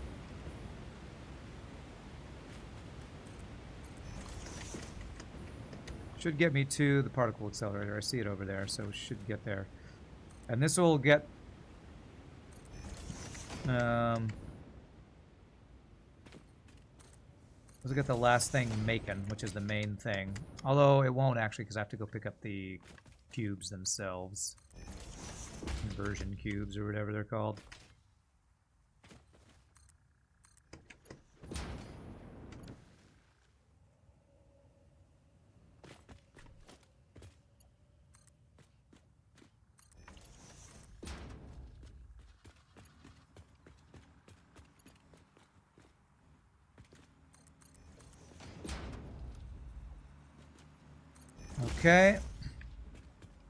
Should get me to the particle accelerator. I see it over there, so should get there. And this will get... let's get the last thing making, which is the main thing. Although it won't actually, because I have to go pick up the cubes themselves. Conversion cubes, or whatever they're called. Okay.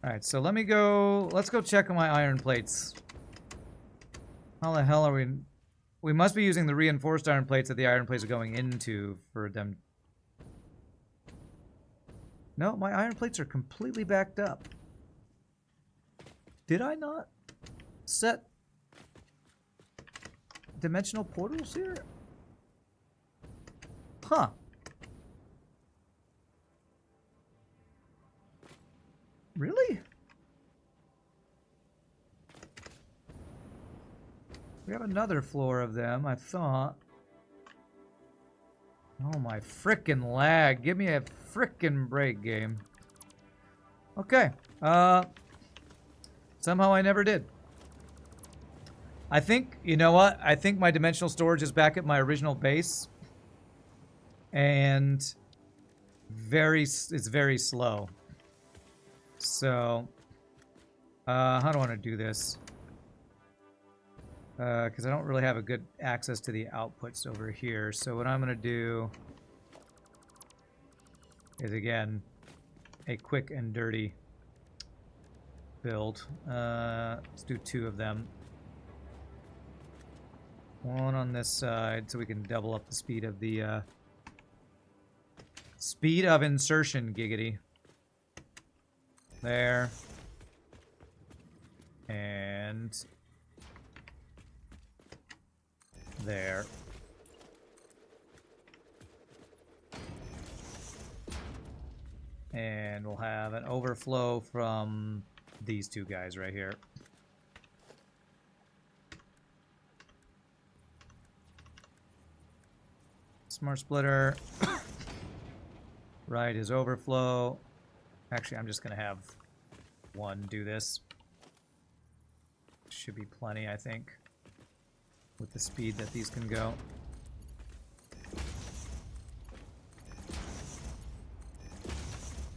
Alright, so let's go check on my iron plates. How the hell are we... We must be using the reinforced iron plates that the iron plates are going into for them. No, my iron plates are completely backed up. Did I not set dimensional portals here? Huh. Really? We have another floor of them, I thought. Oh my frickin' lag. Give me a frickin' break, game. Okay. Somehow I never did. I think, you know what? I think my dimensional storage is back at my original base. And it's very slow. So, how do I want to do this? Because I don't really have a good access to the outputs over here. So what I'm going to do is, again, a quick and dirty build. Let's do 2 of them. One on this side so we can double up the speed of the speed of insertion, giggity. There. And there. And we'll have an overflow from these 2 guys right here. Smart splitter. Right is overflow. Actually, I'm just going to have one do this. Should be plenty, I think, with the speed that these can go.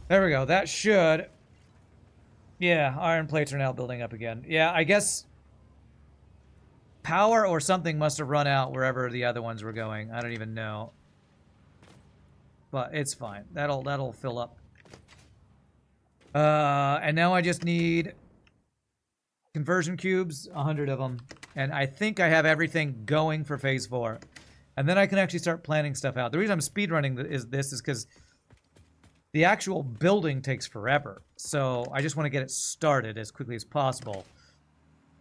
There we go. That should... Yeah, iron plates are now building up again. Yeah, I guess power or something must have run out wherever the other ones were going. I don't even know. But it's fine. That'll fill up. And now I just need conversion cubes, 100 of them. And I think I have everything going for phase 4. And then I can actually start planning stuff out. The reason I'm speedrunning is because The actual building takes forever, so I just want to get it started as quickly as possible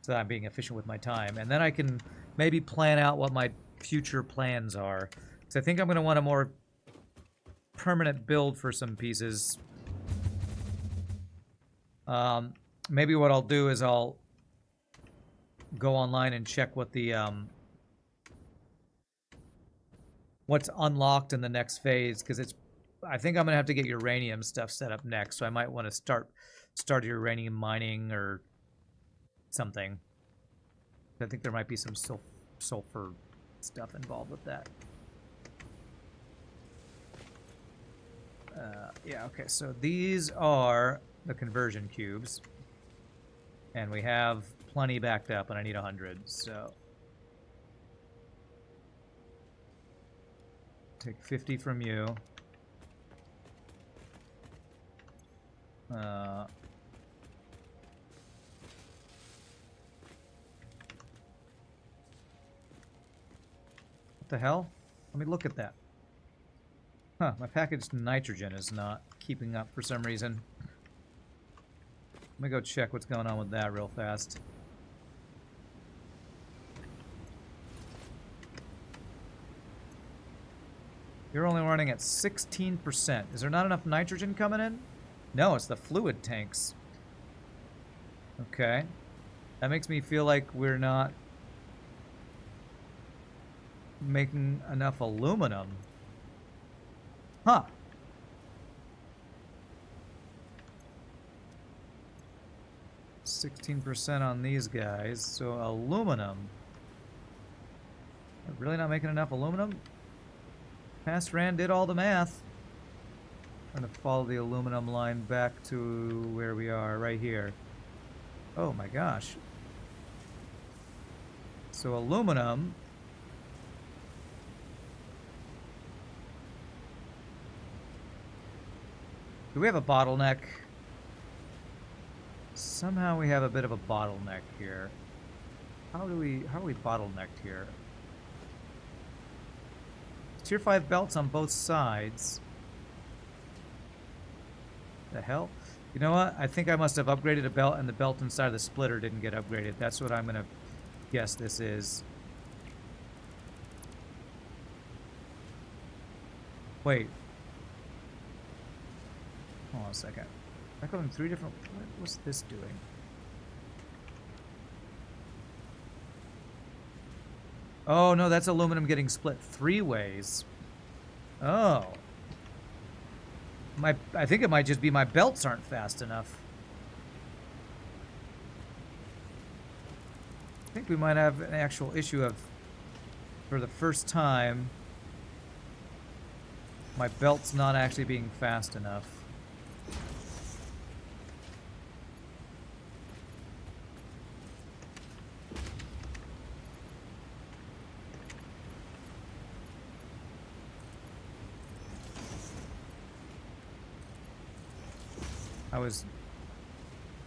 so that I'm being efficient with my time. And then I can maybe plan out what my future plans are. Because I think I'm going to want a more permanent build for some pieces. Maybe what I'll do is I'll go online and check what the what's unlocked in the next phase, because I think I'm gonna have to get uranium stuff set up next, so I might want to start uranium mining or something. I think there might be some sulfur stuff involved with that. Yeah, okay, so these are the conversion cubes. And we have plenty backed up, and I need 100, so... Take 50 from you. What the hell? Let me look at that. Huh, my packaged nitrogen is not keeping up for some reason. Let me go check what's going on with that real fast. You're only running at 16%. Is there not enough nitrogen coming in? No, it's the fluid tanks. Okay. That makes me feel like we're not making enough aluminum. Huh. %16 on these guys, so aluminum. We're really not making enough aluminum? Past Rand did all the math. I'm gonna follow the aluminum line back to where we are, right here. Oh my gosh. So aluminum. Do we have a bottleneck? Somehow we have a bit of a bottleneck here. How are we bottlenecked here? Tier 5 belts on both sides. The hell? You know what? I think I must have upgraded a belt and the belt inside of the splitter didn't get upgraded. That's what I'm gonna guess this is. Wait. Hold on a second. Am I going 3 different... What's this doing? Oh, no, that's aluminum getting split 3 ways. Oh. I think it might just be my belts aren't fast enough. I think we might have an actual issue of, for the first time, my belt's not actually being fast enough.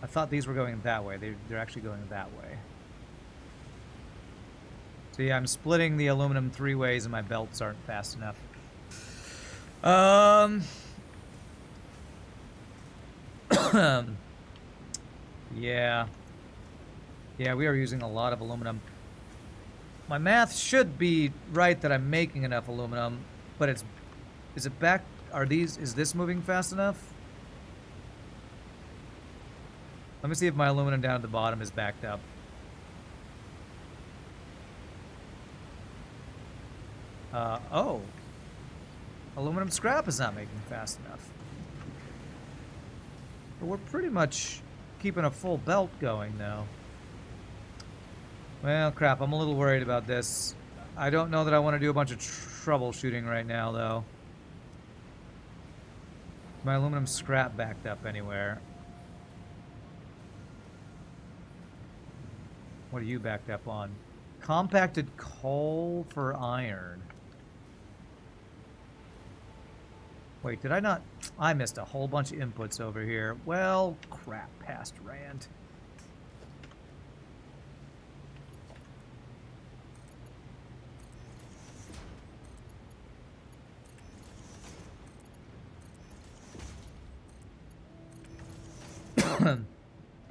I thought these were going that way. They're actually going that way. So yeah, I'm splitting the aluminum 3 ways and my belts aren't fast enough. Yeah. Yeah, we are using a lot of aluminum. My math should be right that I'm making enough aluminum, but is it back? Is this moving fast enough? Let me see if my aluminum down at the bottom is backed up. Oh. Aluminum scrap is not making fast enough. But we're pretty much keeping a full belt going now. Well, crap, I'm a little worried about this. I don't know that I want to do a bunch of troubleshooting right now, though. My aluminum scrap backed up anywhere. What are you backed up on? Compacted coal for iron. Wait, did I not? I missed a whole bunch of inputs over here. Well, crap, past Rand.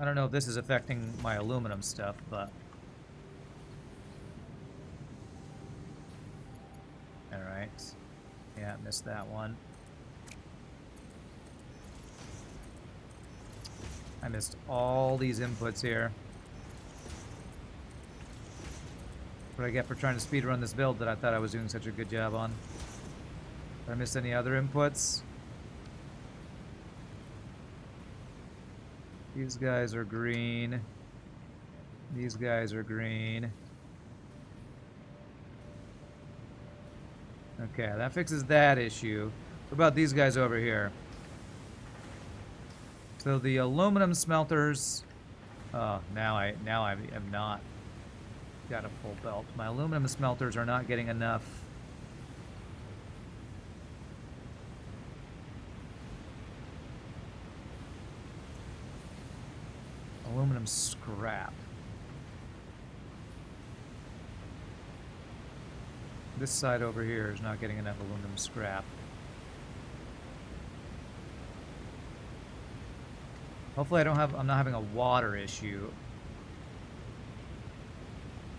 I don't know if this is affecting my aluminum stuff, but... Alright. Yeah, missed that one. I missed all these inputs here. What I get for trying to speedrun this build that I thought I was doing such a good job on. Did I miss any other inputs? These guys are green. These guys are green. Okay, that fixes that issue. What about these guys over here? So the aluminum smelters... Oh, now I am not got a full belt. My aluminum smelters are not getting enough. Aluminum scrap. This side over here is not getting enough aluminum scrap. Hopefully I'm not having a water issue.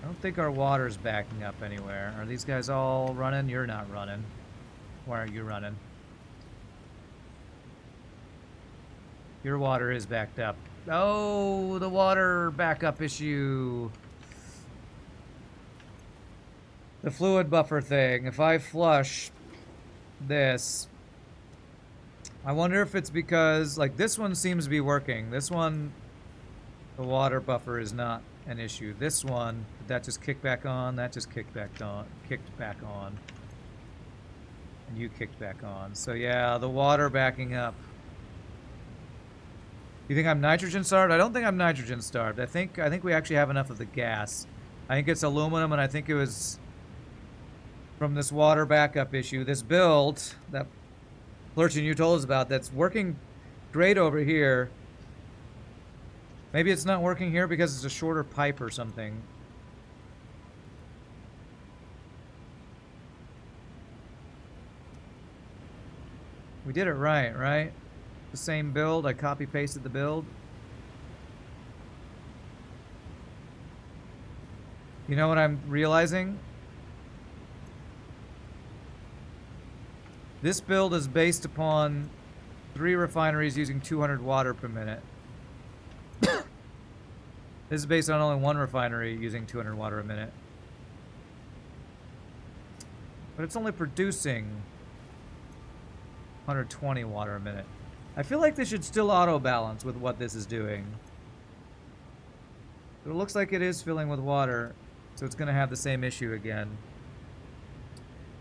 I don't think our water's backing up anywhere. Are these guys all running? You're not running. Why aren't you running? Your water is backed up. Oh, the water backup issue. The fluid buffer thing. If I flush this, I wonder if it's because, like, this one seems to be working. This one, the water buffer is not an issue. This one, did that just kick back on? That just kicked back on. And you kicked back on. So yeah, the water backing up. You think I'm nitrogen starved? I don't think I'm nitrogen starved. I think we actually have enough of the gas. I think it's aluminum, and I think it was from this water backup issue. This build that Flurchin you told us about that's working great over here. Maybe it's not working here because it's a shorter pipe or something. We did it right? The same build. I copy pasted the build. You know what I'm realizing? This build is based upon 3 refineries using 200 water per minute. This is based on only 1 refinery using 200 water a minute. But it's only producing 120 water a minute. I feel like this should still auto-balance with what this is doing. But it looks like it is filling with water, so it's going to have the same issue again.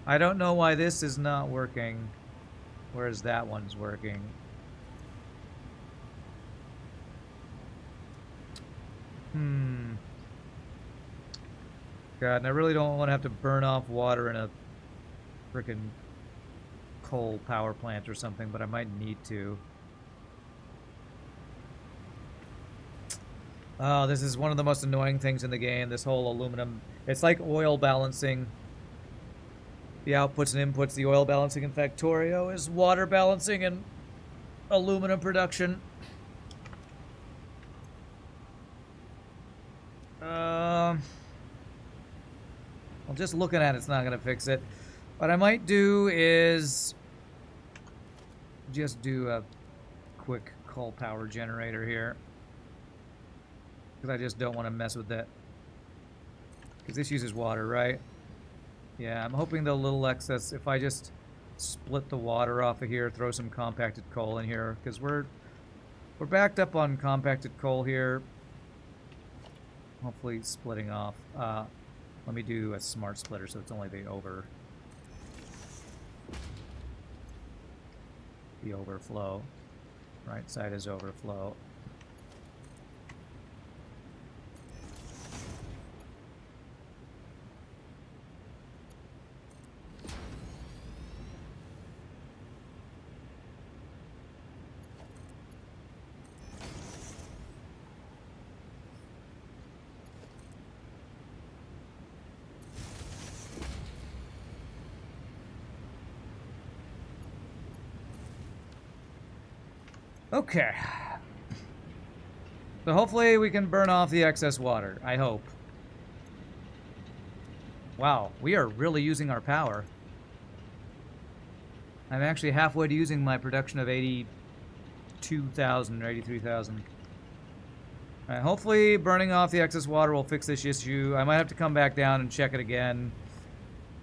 I don't know why this is not working, whereas that one's working. God, and I really don't want to have to burn off water in a frickin' coal power plant or something, but I might need to. Oh, this is one of the most annoying things in the game, this whole aluminum. It's like oil balancing. The outputs and inputs, the oil balancing in Factorio is water balancing and aluminum production. Well, just looking at it's not going to fix it. What I might do is just do a quick coal power generator here. Because I just don't want to mess with that. Because this uses water, right? Yeah, I'm hoping the little excess, if I just split the water off of here, throw some compacted coal in here, because we're backed up on compacted coal here. Hopefully splitting off. Let me do a smart splitter so it's only the overflow. Right side is overflow. Okay. So hopefully we can burn off the excess water. I hope. Wow, we are really using our power. I'm actually halfway to using my production of 82,000 or 83,000. Alright, hopefully burning off the excess water will fix this issue. I might have to come back down and check it again.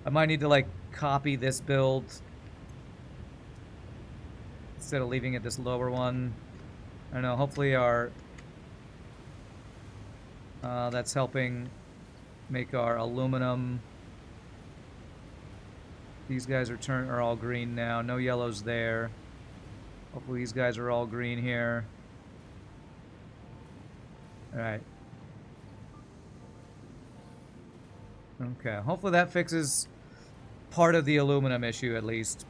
I might need to, like, copy this build instead of leaving it this lower one. I don't know, hopefully our... that's helping make our aluminum. These guys are all green now. No yellows there. Hopefully these guys are all green here. Alright. Okay, hopefully that fixes part of the aluminum issue at least.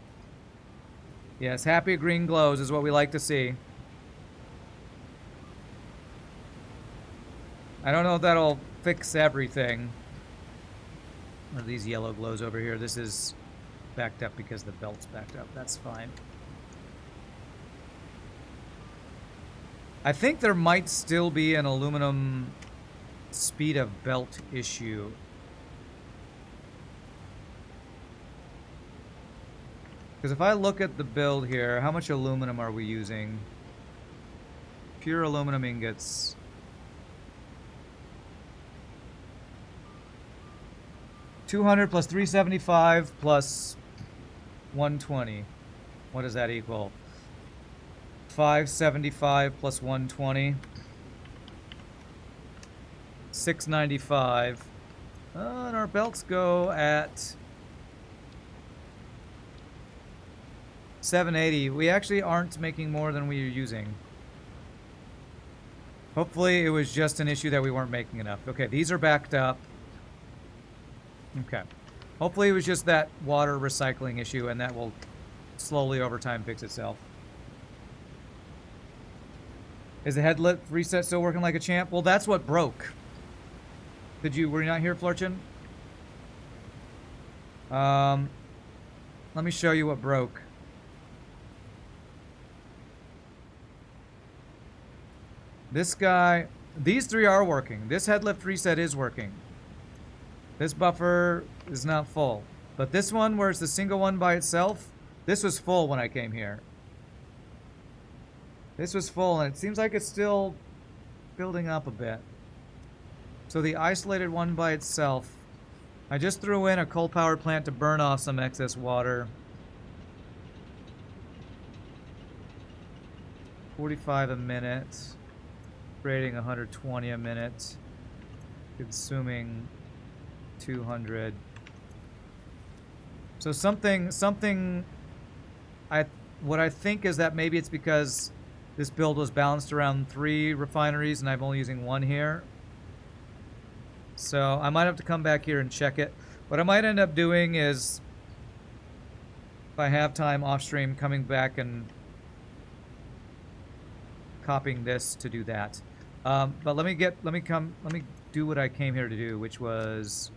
Yes, happy green glows is what we like to see. I don't know if that'll fix everything. Or these yellow glows over here. This is backed up because the belt's backed up. That's fine. I think there might still be an aluminum speed of belt issue. Because if I look at the build here, how much aluminum are we using? Pure aluminum ingots. $200 plus $375 plus $120. What does that equal? $575 plus $120. $695. And our belts go at $780. We actually aren't making more than we are using. Hopefully it was just an issue that we weren't making enough. Okay, these are backed up. Okay. Hopefully it was just that water recycling issue, and that will slowly over time fix itself. Is the headlit reset still working like a champ? Well, that's what broke. Were you not here, Flurchin? Let me show you what broke. This guy, these three are working. This headlift reset is working. This buffer is not full. But this one, where it's the single one by itself, this was full when I came here. This was full, and it seems like it's still building up a bit. So the isolated one by itself, I just threw in a coal-powered plant to burn off some excess water. 45 a minute. Creating 120 a minute. Consuming 200. So what I think is that maybe it's because this build was balanced around 3 refineries and I'm only using 1 here. So I might have to come back here and check it. What I might end up doing is, if I have time off stream, coming back and copying this to do that. But let me do what I came here to do, which was,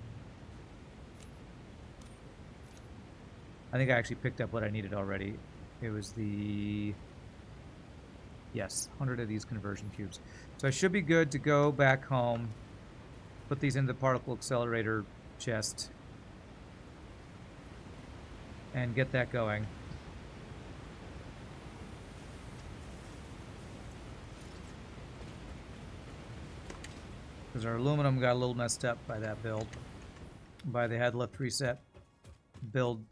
I think I actually picked up what I needed already. It was yes, 100 of these conversion cubes. So I should be good to go back home, put these into the particle accelerator chest, and get that going. Because our aluminum got a little messed up by that build. By the headlift reset build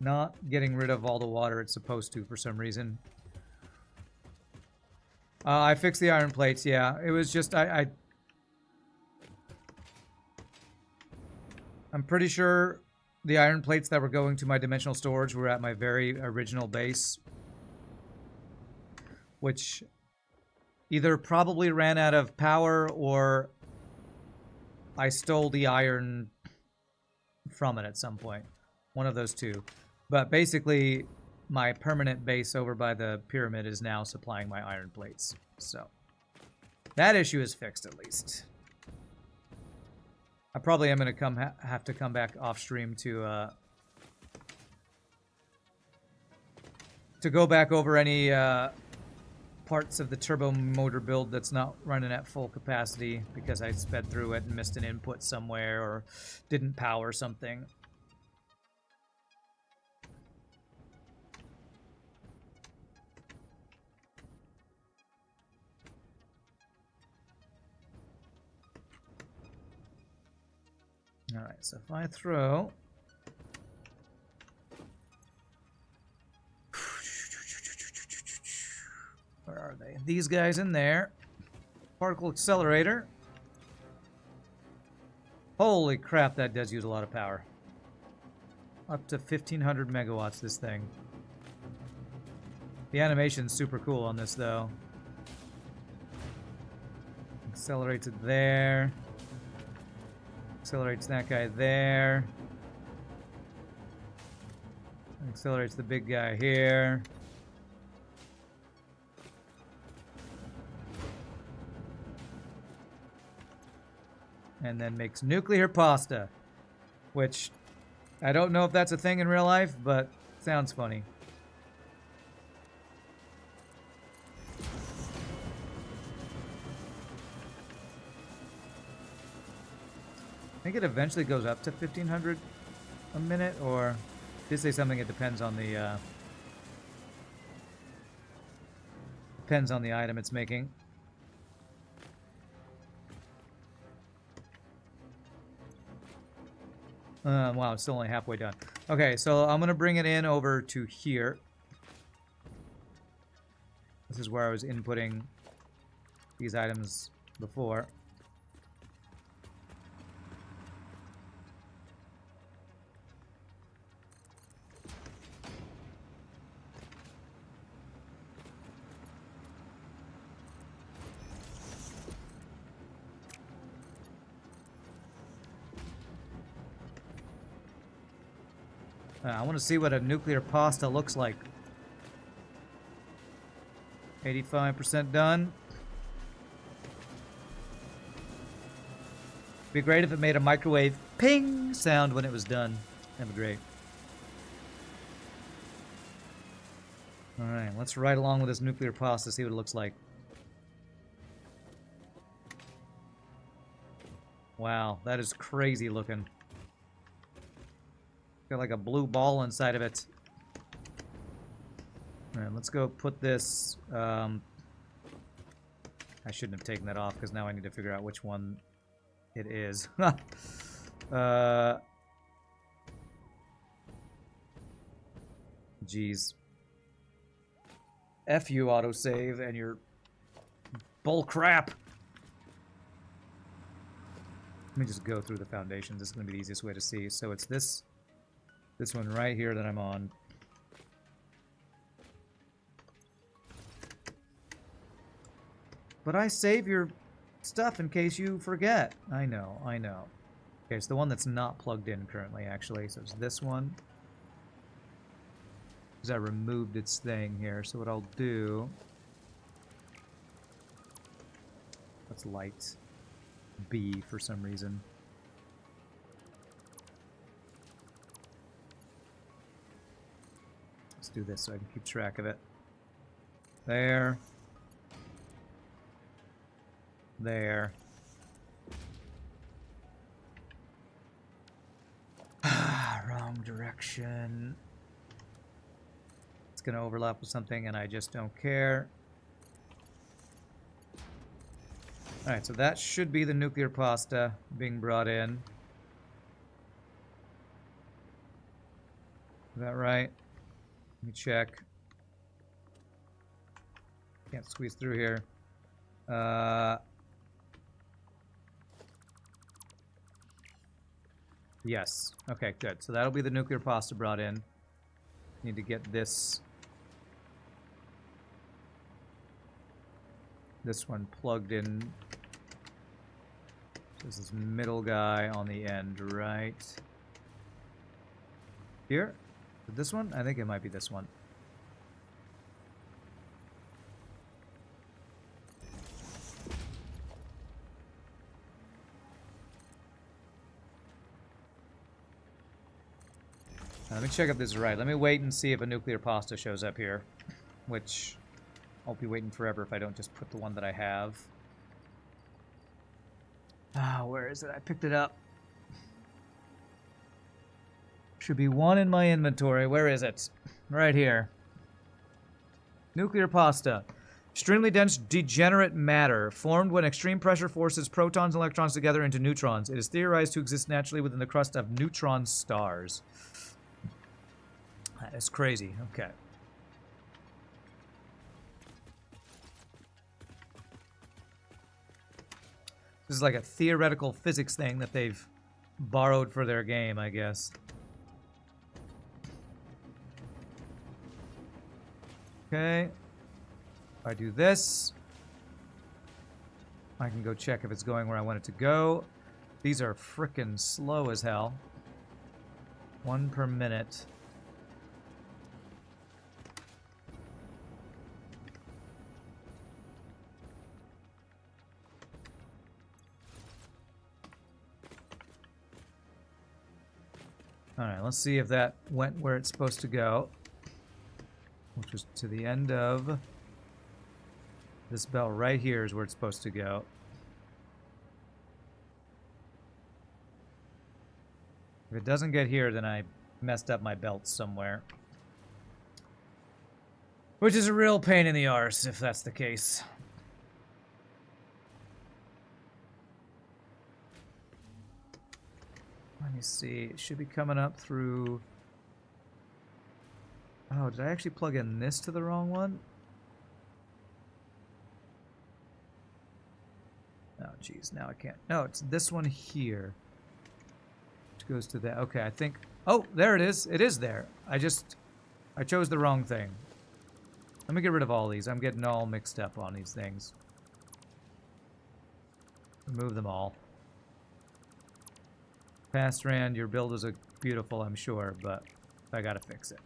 not getting rid of all the water it's supposed to for some reason. I fixed the iron plates, yeah. It was just, I'm pretty sure the iron plates that were going to my dimensional storage were at my very original base. Which either probably ran out of power or I stole the iron from it at some point. One of those two. But basically, my permanent base over by the pyramid is now supplying my iron plates. So, that issue is fixed at least. I probably am going to have to come back off stream to go back over any parts of the turbo motor build that's not running at full capacity because I sped through it and missed an input somewhere or didn't power something. All right, so if I throw... Where are they? These guys in there. Particle accelerator. Holy crap, that does use a lot of power. Up to 1,500 megawatts, this thing. The animation's super cool on this, though. Accelerates it there. Accelerates that guy there. Accelerates the big guy here. And then makes nuclear pasta, which I don't know if that's a thing in real life, but sounds funny. I think it eventually goes up to 1,500 a minute, or did say something? It depends on the item it's making. Wow, it's still only halfway done. Okay, so I'm gonna bring it in over to here. This is where I was inputting these items before. I want to see what a nuclear pasta looks like. 85% done. Be great if it made a microwave ping sound when it was done. That'd be great. Alright, let's ride along with this nuclear pasta, see what it looks like. Wow, that is crazy looking. Got like a blue ball inside of it. Alright, let's go put this... I shouldn't have taken that off because now I need to figure out which one it is. Jeez. F you, autosave, and your bull crap. Let me just go through the foundations. This is going to be the easiest way to see. So it's this one right here that I'm on. But I save your stuff in case you forget. I know. Okay, it's the one that's not plugged in currently, actually. So it's this one. Because I removed its thing here. So what I'll do... That's light B for some reason. Let's do this so I can keep track of it. There. There. Wrong direction. It's going to overlap with something and I just don't care. Alright, so that should be the nuclear pasta being brought in. Is that right? Let me check. Can't squeeze through here. Yes. Okay, good. So that'll be the nuclear pasta brought in. Need to get this one plugged in. So this is middle guy on the end, right here. This one? I think it might be this one. Let me check if this is right. Let me wait and see if a nuclear pasta shows up here, which I'll be waiting forever if I don't just put the one that I have. Ah, where is it? I picked it up. Should be one in my inventory. Where is it? Right here. Nuclear pasta. Extremely dense degenerate matter formed when extreme pressure forces protons and electrons together into neutrons. It is theorized to exist naturally within the crust of neutron stars. That is crazy. Okay. This is like a theoretical physics thing that they've borrowed for their game, I guess. Okay. If I do this, I can go check if it's going where I want it to go. These are frickin' slow as hell. 1 per minute. Alright, let's see if that went where it's supposed to go. Which was to the end of this bell right here is where it's supposed to go. If it doesn't get here, then I messed up my belt somewhere. Which is a real pain in the arse, if that's the case. Let me see. It should be coming up through... Oh, did I actually plug in this to the wrong one? Oh, geez. Now I can't. No, it's this one here. Which goes to that. Okay, I think... Oh, there it is. It is there. I chose the wrong thing. Let me get rid of all these. I'm getting all mixed up on these things. Remove them all. Past Rand, your build is beautiful, I'm sure, but I gotta fix it.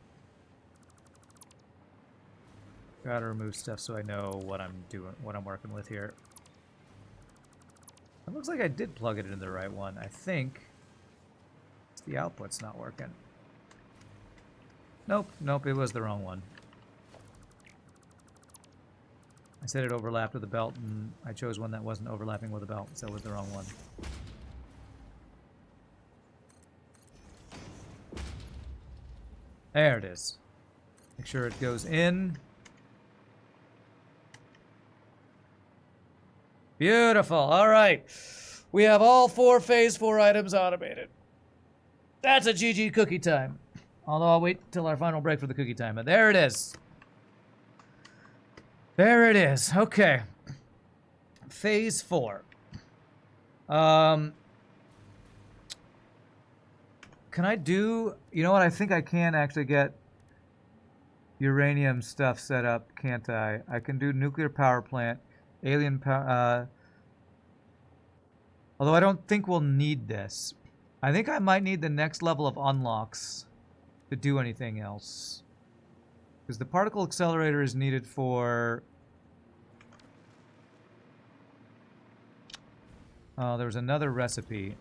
Gotta remove stuff so I know what I'm doing, what I'm working with here. It looks like I did plug it into the right one. I think the output's not working. Nope, nope, it was the wrong one. I said it overlapped with the belt, and I chose one that wasn't overlapping with the belt, so it was the wrong one. There it is. Make sure it goes in. Beautiful. All right. We have all 4 Phase 4 items automated. That's a GG cookie time. Although I'll wait till our final break for the cookie time. But there it is. There it is. Okay. Phase 4. Can I do... You know what? I think I can actually get uranium stuff set up, can't I? I can do nuclear power plant, alien power... although I don't think we'll need this. I think I might need the next level of unlocks to do anything else. Because the particle accelerator is needed for... Oh, there was another recipe.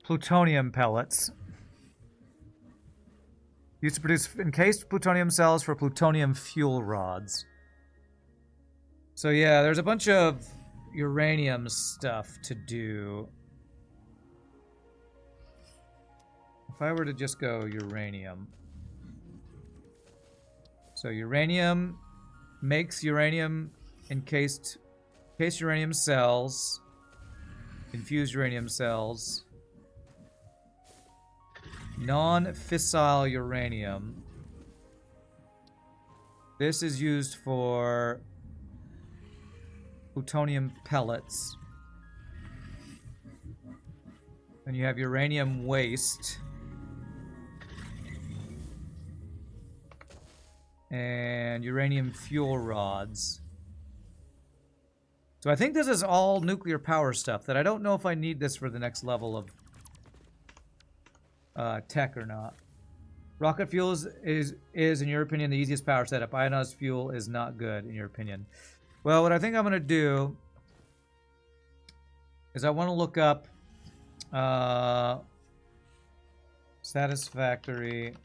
Plutonium pellets. Used to produce encased plutonium cells for plutonium fuel rods. So yeah, there's a bunch of uranium stuff to do. If I were to just go uranium. So uranium makes uranium encased uranium cells, infused uranium cells, non-fissile uranium. This is used for plutonium pellets. And you have uranium waste. And uranium fuel rods. So I think this is all nuclear power stuff that I don't know if I need this for the next level of tech or not. Rocket fuel is, in your opinion, the easiest power setup. Ionized fuel is not good, in your opinion. Well, what I think I'm going to do is I want to look up Satisfactory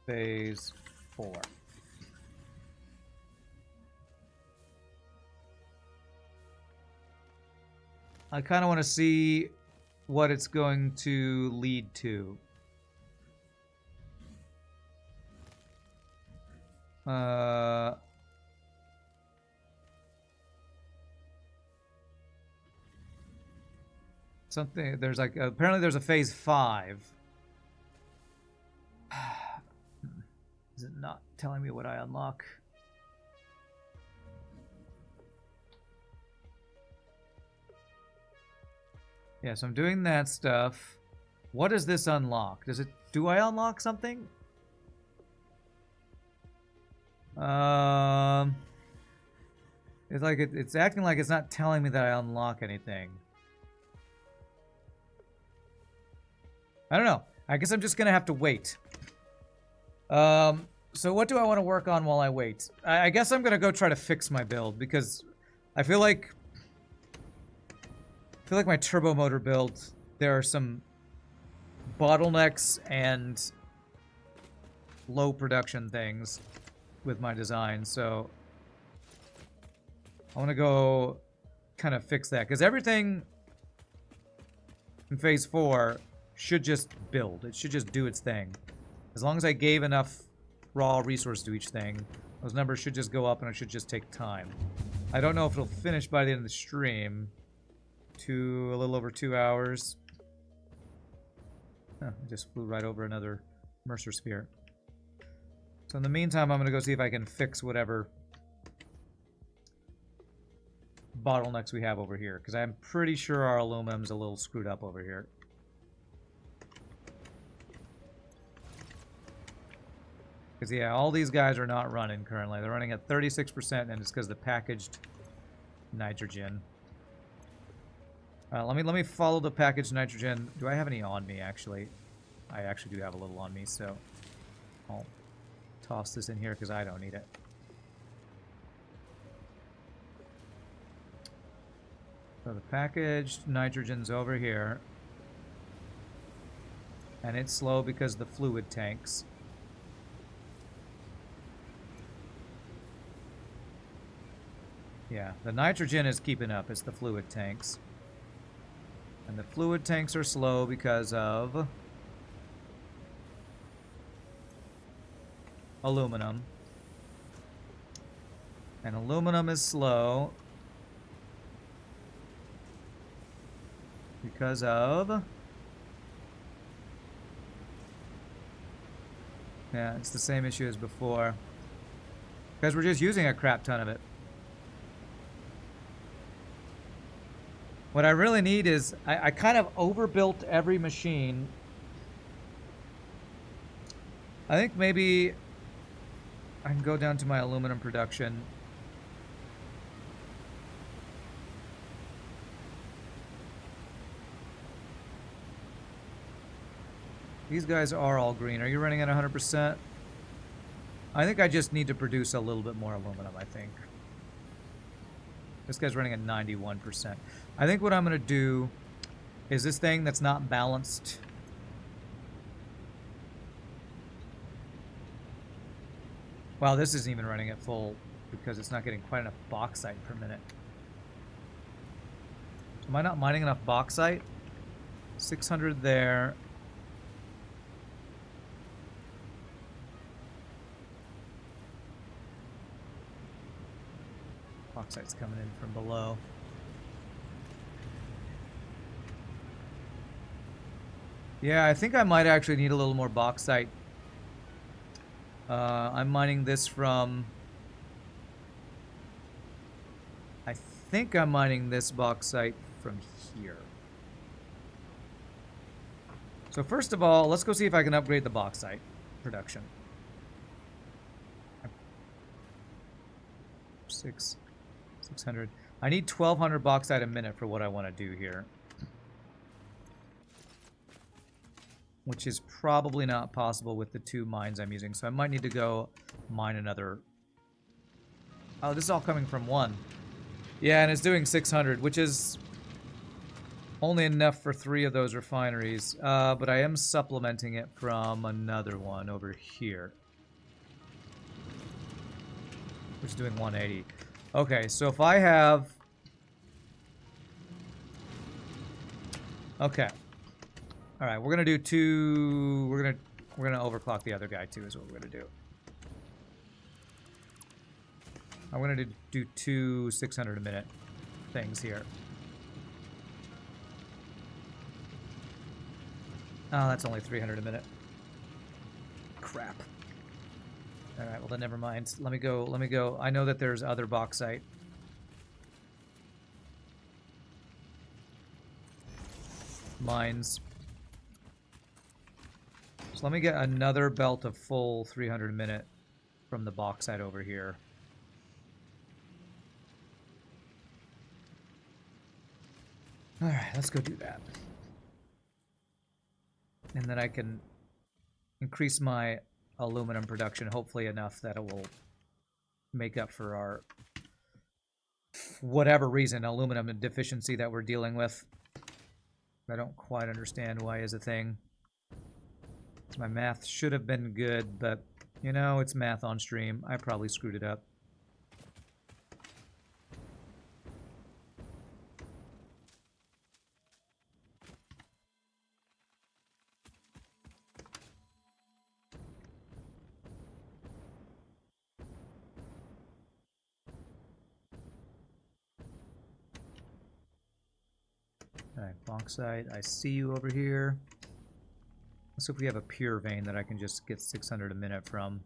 Phase 4. I kind of want to see what it's going to lead to. Something, there's like, apparently there's a phase 5. Is it not telling me what I unlock? Yeah, so I'm doing that stuff. What does this unlock? Do I unlock something? It's like it's acting like it's not telling me that I unlock anything. I don't know. I guess I'm just gonna have to wait. So what do I want to work on while I wait? I guess I'm gonna go try to fix my build because I feel like my turbo motor build, there are some bottlenecks and low production things with my design, so I want to go kind of fix that because everything in phase 4 should just build. It should just do its thing. As long as I gave enough raw resource to each thing, those numbers should just go up and it should just take time. I don't know if it'll finish by the end of the stream. A little over 2 hours. Huh, I just flew right over another Mercer sphere. So in the meantime, I'm going to go see if I can fix whatever bottlenecks we have over here, because I'm pretty sure our aluminum's a little screwed up over here. Because yeah, all these guys are not running currently. They're running at 36%, and it's because of the packaged nitrogen. Let me follow the packaged nitrogen. Do I have any on me, actually? I actually do have a little on me, so I'll toss this in here because I don't need it. So the packaged nitrogen's over here. And it's slow because the fluid tanks. Yeah, the nitrogen is keeping up. It's the fluid tanks. And the fluid tanks are slow because of aluminum. And aluminum is slow because of... Yeah, it's the same issue as before. Because we're just using a crap ton of it. What I really need is, I kind of overbuilt every machine. I think maybe I can go down to my aluminum production. These guys are all green. Are you running at 100%? I think I just need to produce a little bit more aluminum, I think. This guy's running at 91%. I think what I'm going to do is this thing that's not balanced. Wow, this isn't even running at full because it's not getting quite enough bauxite per minute. Am I not mining enough bauxite? 600 there. Bauxite's coming in from below. Yeah, I think I might actually need a little more bauxite. I'm mining this from... I think I'm mining this bauxite from here. So first of all, let's go see if I can upgrade the bauxite production. 600. I need 1,200 bauxite a minute for what I want to do here. which is probably not possible with the 2 mines I'm using. So I might need to go mine another. Oh, this is all coming from 1. Yeah, and it's doing 600, which is only enough for 3 of those refineries. But I am supplementing it from another one over here, which is doing 180. Okay, so if I have... Okay. All right, we're gonna do 2. We're gonna overclock the other guy too. Is what we're gonna do. I'm gonna do 2 600 a minute things here. Oh, that's only 300 a minute. Crap. All right, well then never mind. Let me go. I know that there's other bauxite. Mines. So let me get another belt of full 300 a minute from the bauxite over here. All right, let's go do that. And then I can increase my aluminum production, hopefully enough that it will make up for our, whatever reason, aluminum deficiency that we're dealing with. I don't quite understand why is a thing. My math should have been good, but, you know, it's math on stream. I probably screwed it up. Alright, bauxite, I see you over here. Let's see if we have a pure vein that I can just get 600 a minute from.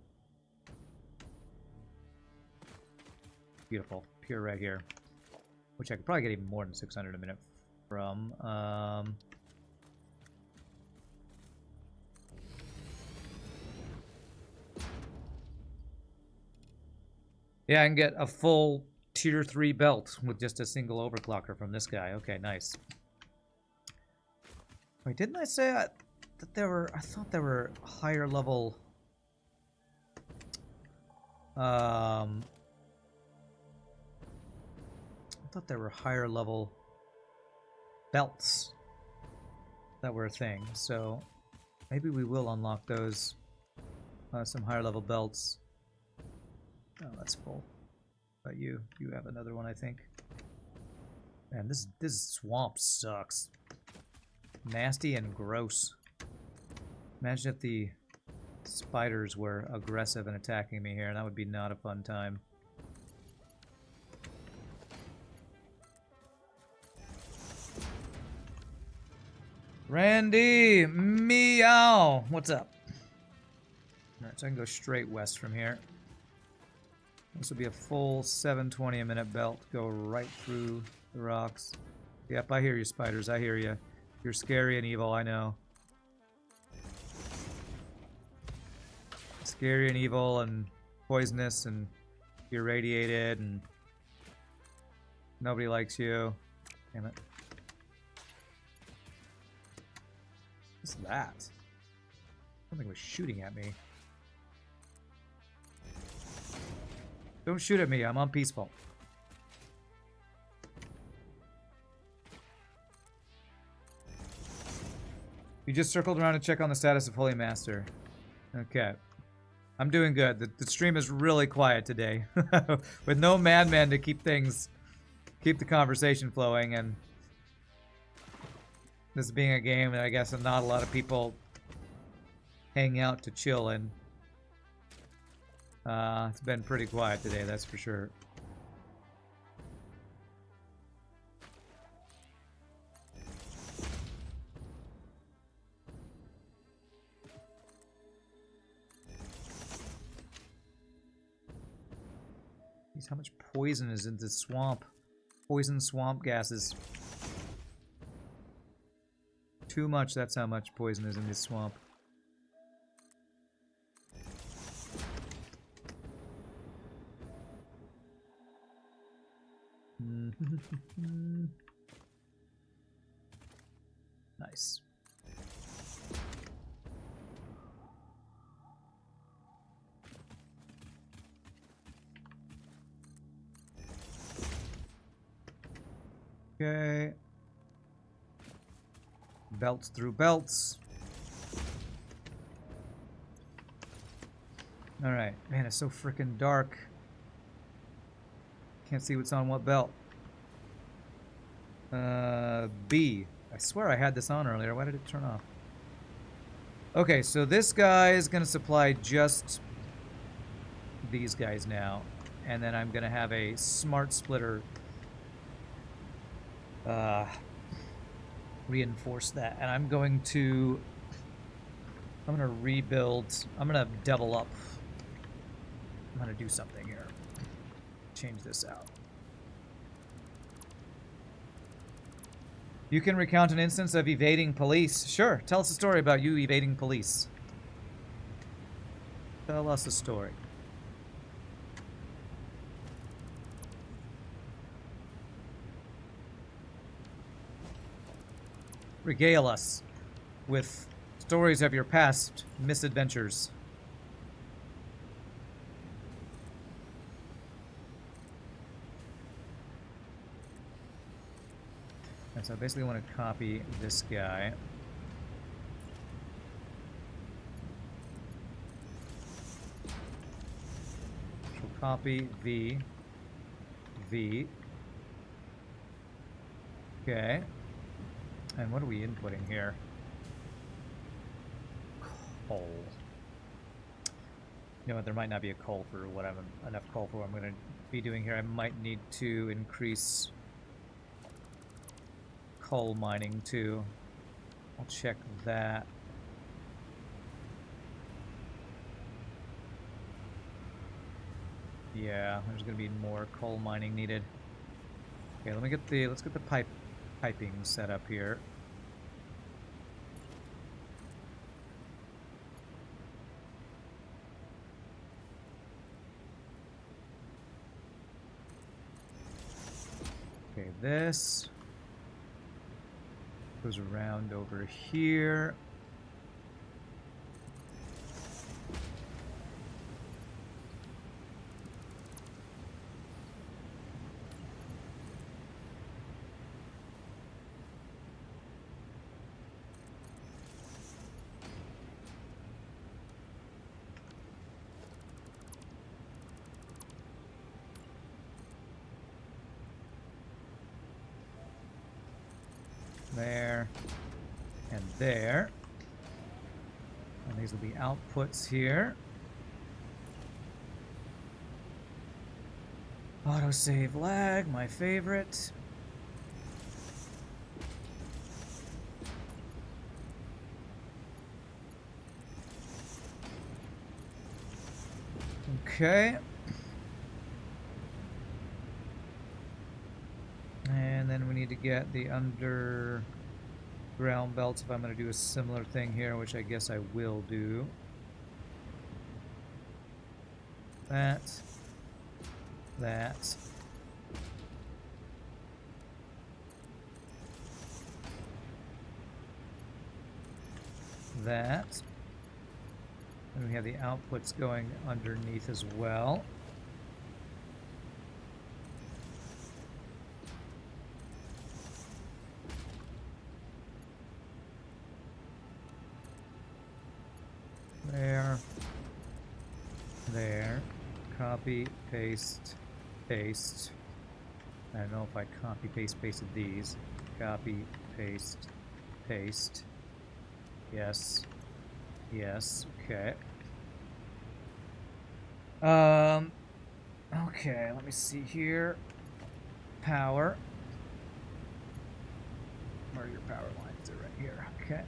Beautiful. Pure right here. Which I could probably get even more than 600 a minute from. Yeah, I can get a full tier 3 belt with just a single overclocker from this guy. Okay, nice. Wait, didn't I say that there were... I thought there were higher level... I thought there were higher level belts that were a thing. So maybe we will unlock those. Some higher level belts. Oh, that's full. But you have another one, I think. Man, this swamp sucks. Nasty and gross. Imagine if the spiders were aggressive and attacking me here. That would be not a fun time. Randy! Meow! What's up? Alright, so I can go straight west from here. This will be a full 720 a minute belt. Go right through the rocks. Yep, I hear you, spiders. I hear you. You're scary and evil, I know. Scary and evil and poisonous and irradiated and nobody likes you. Damn it. What's that? Something was shooting at me. Don't shoot at me, I'm on peaceful. You just circled around to check on the status of Holy Master. Okay. I'm doing good. The stream is really quiet today. With no madman to keep the conversation flowing, and this being a game that I guess not a lot of people hang out to chill in. It's been pretty quiet today, that's for sure. How much poison is in this swamp? Poison swamp gases. Too much, that's how much poison is in this swamp. Nice. Okay. Belts through belts. Alright. Man, it's so freaking dark. Can't see what's on what belt. B. I swear I had this on earlier. Why did it turn off? Okay, so this guy is going to supply just these guys now. And then I'm going to have a smart splitter reinforce that. And I'm going to rebuild. I'm going to double up. I'm going to do something here. Change this out. You can recount an instance of evading police. Sure, tell us a story about you evading police. Tell us a story. Regale us with stories of your past misadventures. And so I basically want to copy this guy. So copy V. V. Okay. And what are we inputting here? Coal. You know what, there might not be a coal for what I'm enough coal for what I'm going to be doing here. I might need to increase coal mining too. I'll check that. Yeah, there's gonna be more coal mining needed. Okay, let's get the piping set up here. Okay, this goes around over here. There and there. And these will be outputs here. Autosave lag, my favorite. Okay. And then we need to get the underground belts if I'm going to do a similar thing here, which I guess I will do. That. That. That. And we have the outputs going underneath as well. There. There. Copy, paste, paste. I don't know if I copy, paste, pasted these. Copy, paste, paste. Yes. Yes. Okay. Okay, let me see here. Power. Where are your power lines? They're right here. Okay.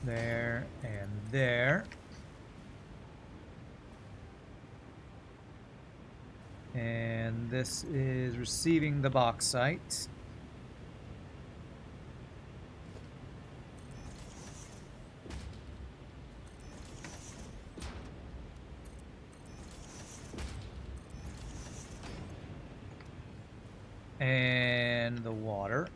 There and there. And this is receiving the bauxite. And the water.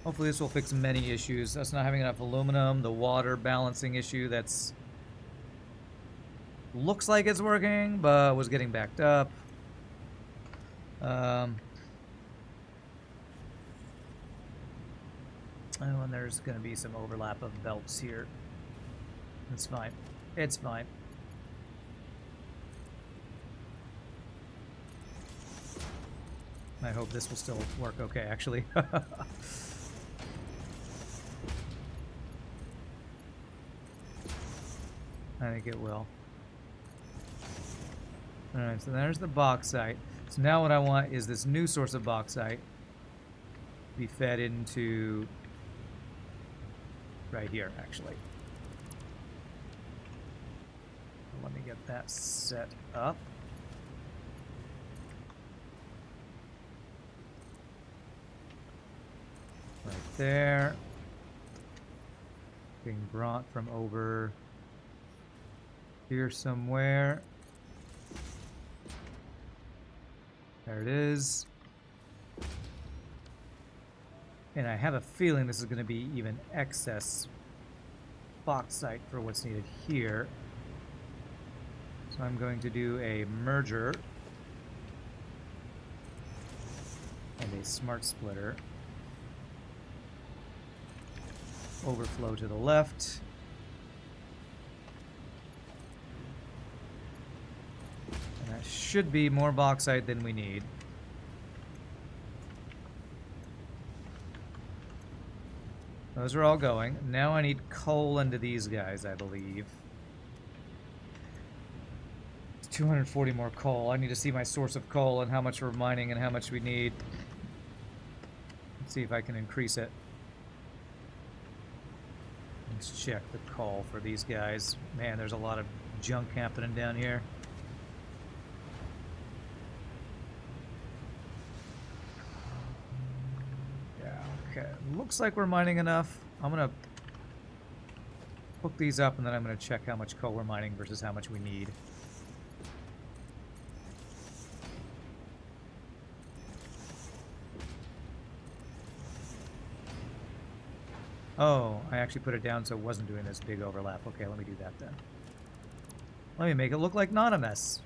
Hopefully this will fix many issues. Us not having enough aluminum, the water balancing issue that's looks like it's working, but was getting backed up. Oh, and there's going to be some overlap of belts here. It's fine. It's fine. I hope this will still work okay, actually. I think it will. Alright, so there's the bauxite. So now what I want is this new source of bauxite be fed into right here, actually. Let me get that set up. Right there. Being brought from over here somewhere. There it is. And I have a feeling this is going to be even excess bauxite for what's needed here. So I'm going to do a merger and a smart splitter. Overflow to the left. And that should be more bauxite than we need. Those are all going. Now I need coal into these guys, I believe. It's 240 more coal. I need to see my source of coal and how much we're mining and how much we need. Let's see if I can increase it. Let's check the coal for these guys. Man, there's a lot of junk happening down here. Okay, looks like we're mining enough. I'm gonna hook these up and then I'm gonna check how much coal we're mining versus how much we need. Oh, I actually put it down so it wasn't doing this big overlap. Okay, let me do that then. Let me make it look like not a mess.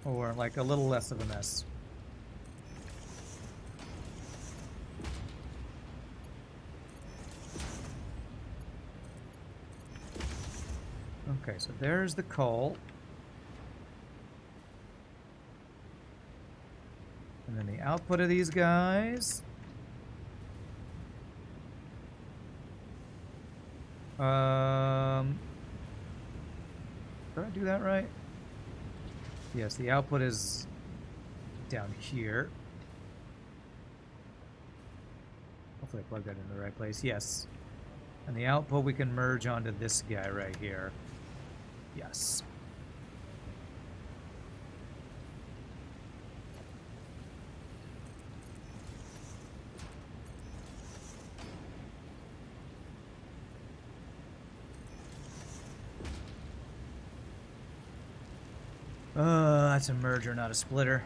Or like a little less of a mess. Okay, so there's the coal. And then the output of these guys. Did I do that right? Yes, the output is down here. Hopefully I plugged that in the right place. Yes. And the output we can merge onto this guy right here. Yes. That's a merger, not a splitter.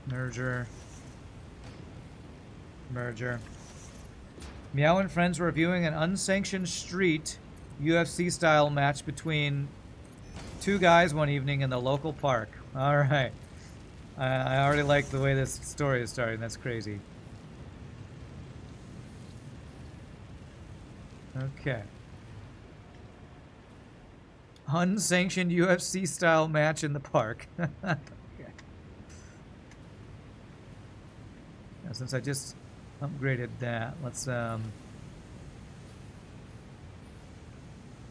Merger. Merger. Meow and friends were viewing an unsanctioned street UFC style match between two guys one evening in the local park. Alright. I already like the way this story is starting. That's crazy. Okay. Unsanctioned UFC style match in the park. Okay. Now, since I just upgraded that, let's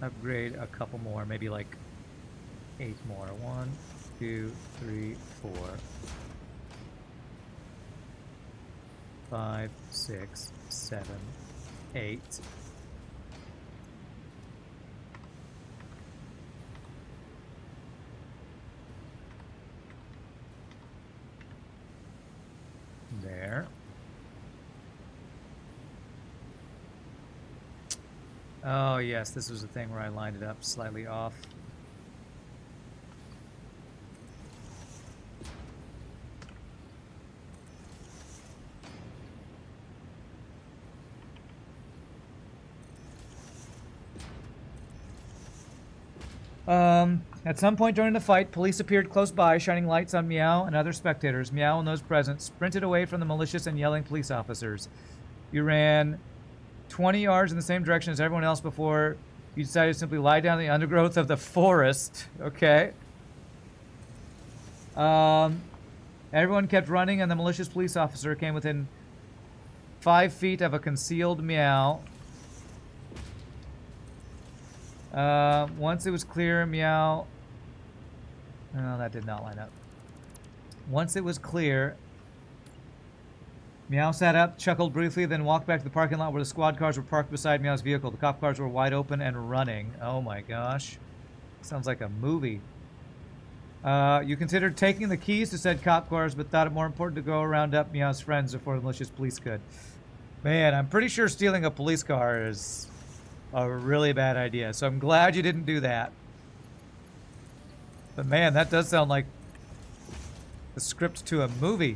upgrade a couple more, maybe like 8 more. 1, 2, 3, 4, 5, 6, 7, 8. There. Oh, yes, this was the thing where I lined it up slightly off. At some point during the fight, police appeared close by, shining lights on Meow and other spectators. Meow and those present sprinted away from the malicious and yelling police officers. You ran 20 yards in the same direction as everyone else before you decided to simply lie down in the undergrowth of the forest. Okay. Everyone kept running, and the malicious police officer came within 5 feet of a concealed Meow. Once it was clear, Meow... Oh, that did not line up. Once it was clear, Meow sat up, chuckled briefly, then walked back to the parking lot where the squad cars were parked beside Meow's vehicle. The cop cars were wide open and running. Oh my gosh. Sounds like a movie. You considered taking the keys to said cop cars, but thought it more important to go round up Meow's friends before the malicious police could. Man, I'm pretty sure stealing a police car is a really bad idea, so I'm glad you didn't do that. But man, that does sound like the script to a movie.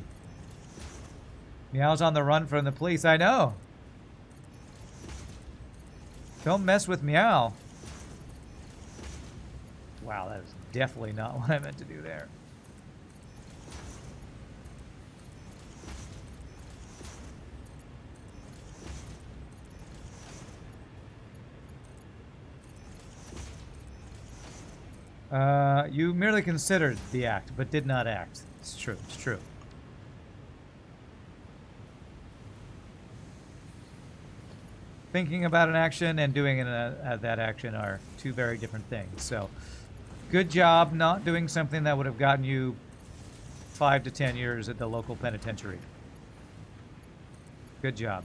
Meow's on the run from the police. I know. Don't mess with Meow. Wow, that is definitely not what I meant to do there. You merely considered the act, but did not act. It's true, it's true. Thinking about an action and doing that action are two very different things. So, good job not doing something that would have gotten you 5 to 10 years at the local penitentiary. Good job.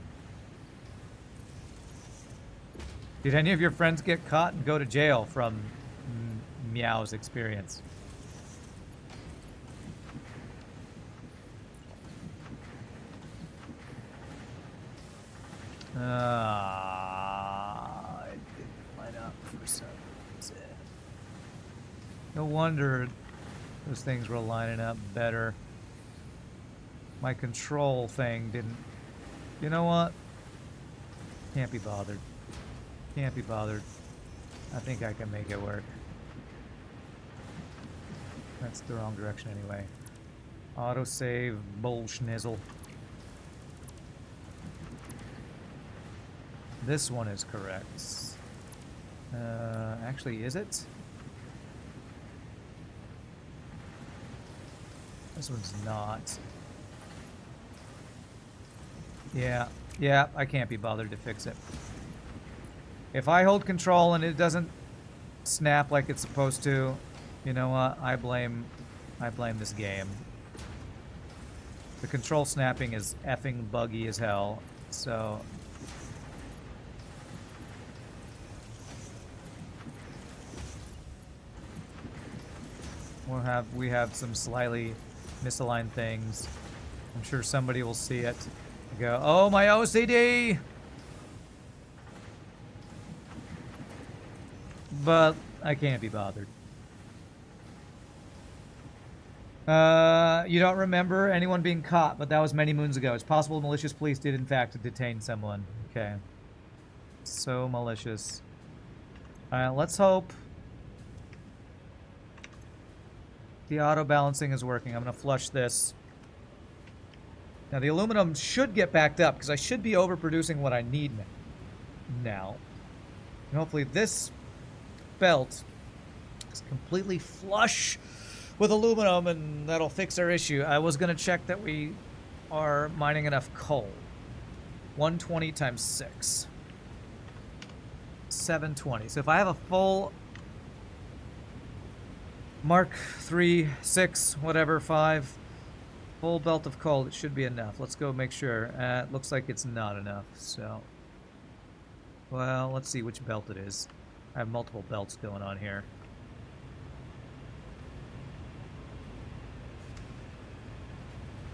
Did any of your friends get caught and go to jail from Meow's experience? It didn't line up for some reason. No wonder those things were lining up better. My control thing didn't... You know what? Can't be bothered. Can't be bothered. I think I can make it work. That's the wrong direction anyway. Autosave bullschnizzle. This one is correct. Actually, is it? This one's not. Yeah, I can't be bothered to fix it. If I hold control and it doesn't snap like it's supposed to, you know what? I blame this game. The control snapping is effing buggy as hell, so... We have some slightly misaligned things. I'm sure somebody will see it and go, oh, my OCD! But I can't be bothered. You don't remember anyone being caught, but that was many moons ago. It's possible malicious police did in fact detain someone. Okay. So malicious. Alright, let's hope the auto balancing is working. I'm going to flush this. Now the aluminum should get backed up because I should be overproducing what I need now. And hopefully this belt is completely flush with aluminum and that'll fix our issue. I was going to check that we are mining enough coal. 120 times 6. 720. So if I have a full Mark 3, 6, whatever, 5 full belt of coal, it should be enough. Let's go make sure. It looks like it's not enough, so... Well, let's see which belt it is. I have multiple belts going on here.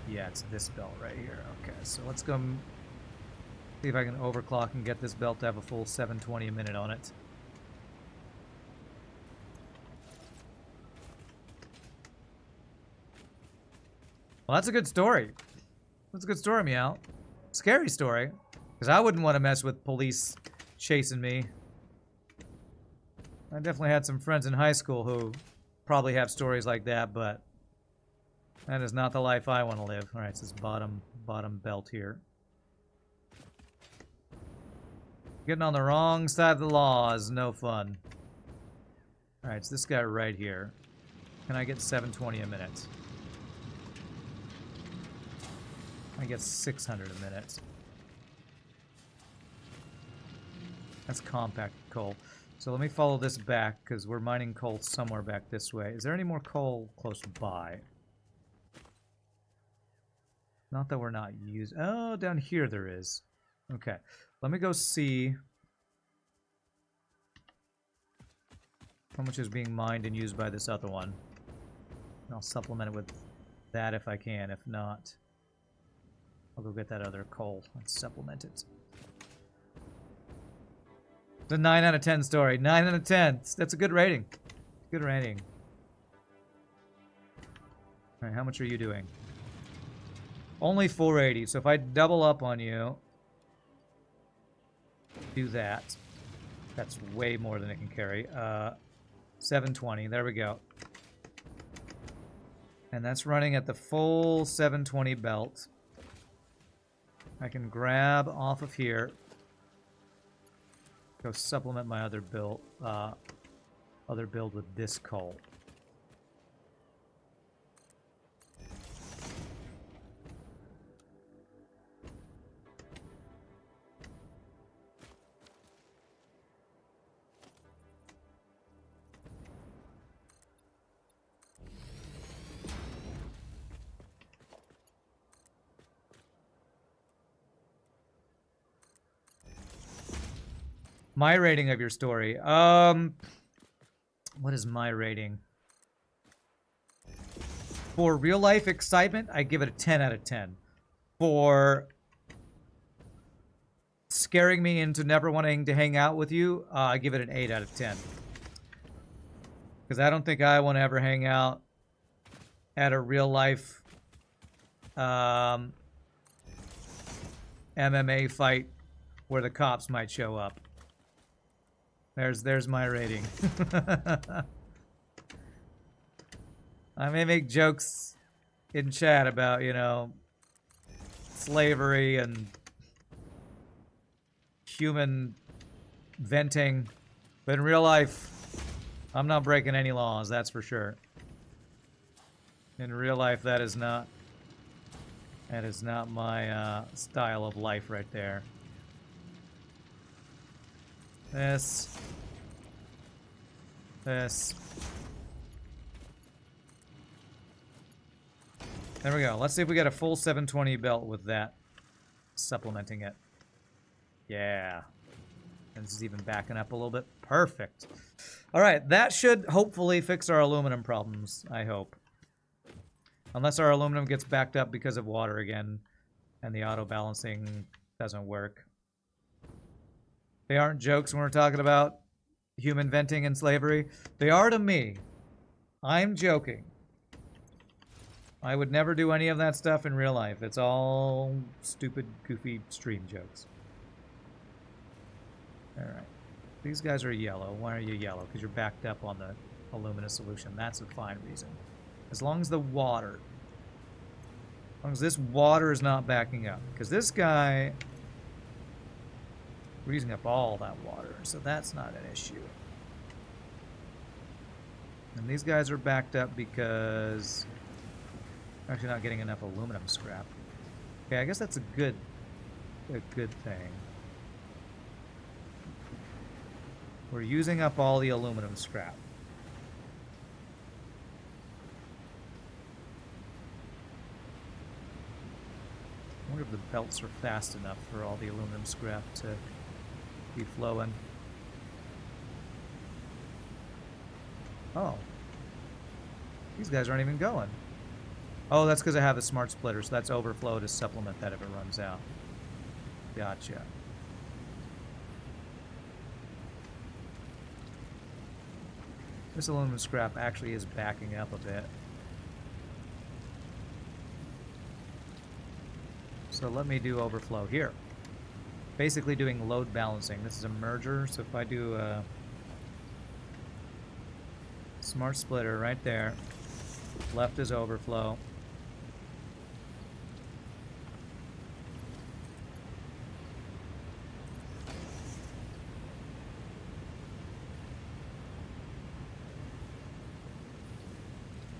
Yeah, it's this belt right here. Okay, so let's go See if I can overclock and get this belt to have a full 720 a minute on it. Well, that's a good story. That's a good story, Meow. Scary story. Because I wouldn't want to mess with police chasing me. I definitely had some friends in high school who probably have stories like that, but that is not the life I want to live. Alright, it's this bottom belt here. Getting on the wrong side of the law is no fun. Alright, it's this guy right here. Can I get 720 a minute? I get 600 a minute. That's compact coal. So let me follow this back, because we're mining coal somewhere back this way. Is there any more coal close by? Not that we're not using... Oh, down here there is. Okay. Let me go see how much is being mined and used by this other one. I'll supplement it with that if I can. If not, I'll go get that other coal and supplement it. It's a 9 out of 10 story. 9 out of 10. That's a good rating. Good rating. Alright, how much are you doing? Only 480. So if I double up on you, do that. That's way more than it can carry. 720. There we go. And that's running at the full 720 belt. I can grab off of here. Go supplement my other build with this coal. My rating of your story. What is my rating? For real life excitement, I give it a 10 out of 10. For scaring me into never wanting to hang out with you, I give it an 8 out of 10. Because I don't think I want to ever hang out at a real life MMA fight where the cops might show up. There's my rating. I may make jokes in chat about, you know, slavery and human venting, but in real life, I'm not breaking any laws, that's for sure. In real life, that is not my style of life right there. This. There we go. Let's see if we get a full 720 belt with that. Supplementing it. Yeah. And this is even backing up a little bit. Perfect. Alright, that should hopefully fix our aluminum problems, I hope. Unless our aluminum gets backed up because of water again, and the auto-balancing doesn't work. They aren't jokes when we're talking about human venting and slavery. They are to me. I'm joking. I would never do any of that stuff in real life. It's all stupid, goofy stream jokes. Alright. These guys are yellow. Why are you yellow? Because you're backed up on the alumina solution. That's a fine reason. As long as the water... As long as this water is not backing up. Because this guy... We're using up all that water, so that's not an issue. And these guys are backed up because we're actually not getting enough aluminum scrap. Okay, I guess that's a good thing. We're using up all the aluminum scrap. I wonder if the belts are fast enough for all the aluminum scrap to be flowing. Oh. These guys aren't even going. Oh, that's because I have a smart splitter, so that's overflow to supplement that if it runs out. Gotcha. This aluminum scrap actually is backing up a bit. So let me do overflow here. Basically doing load balancing. This is a merger, so if I do a smart splitter right there, left is overflow.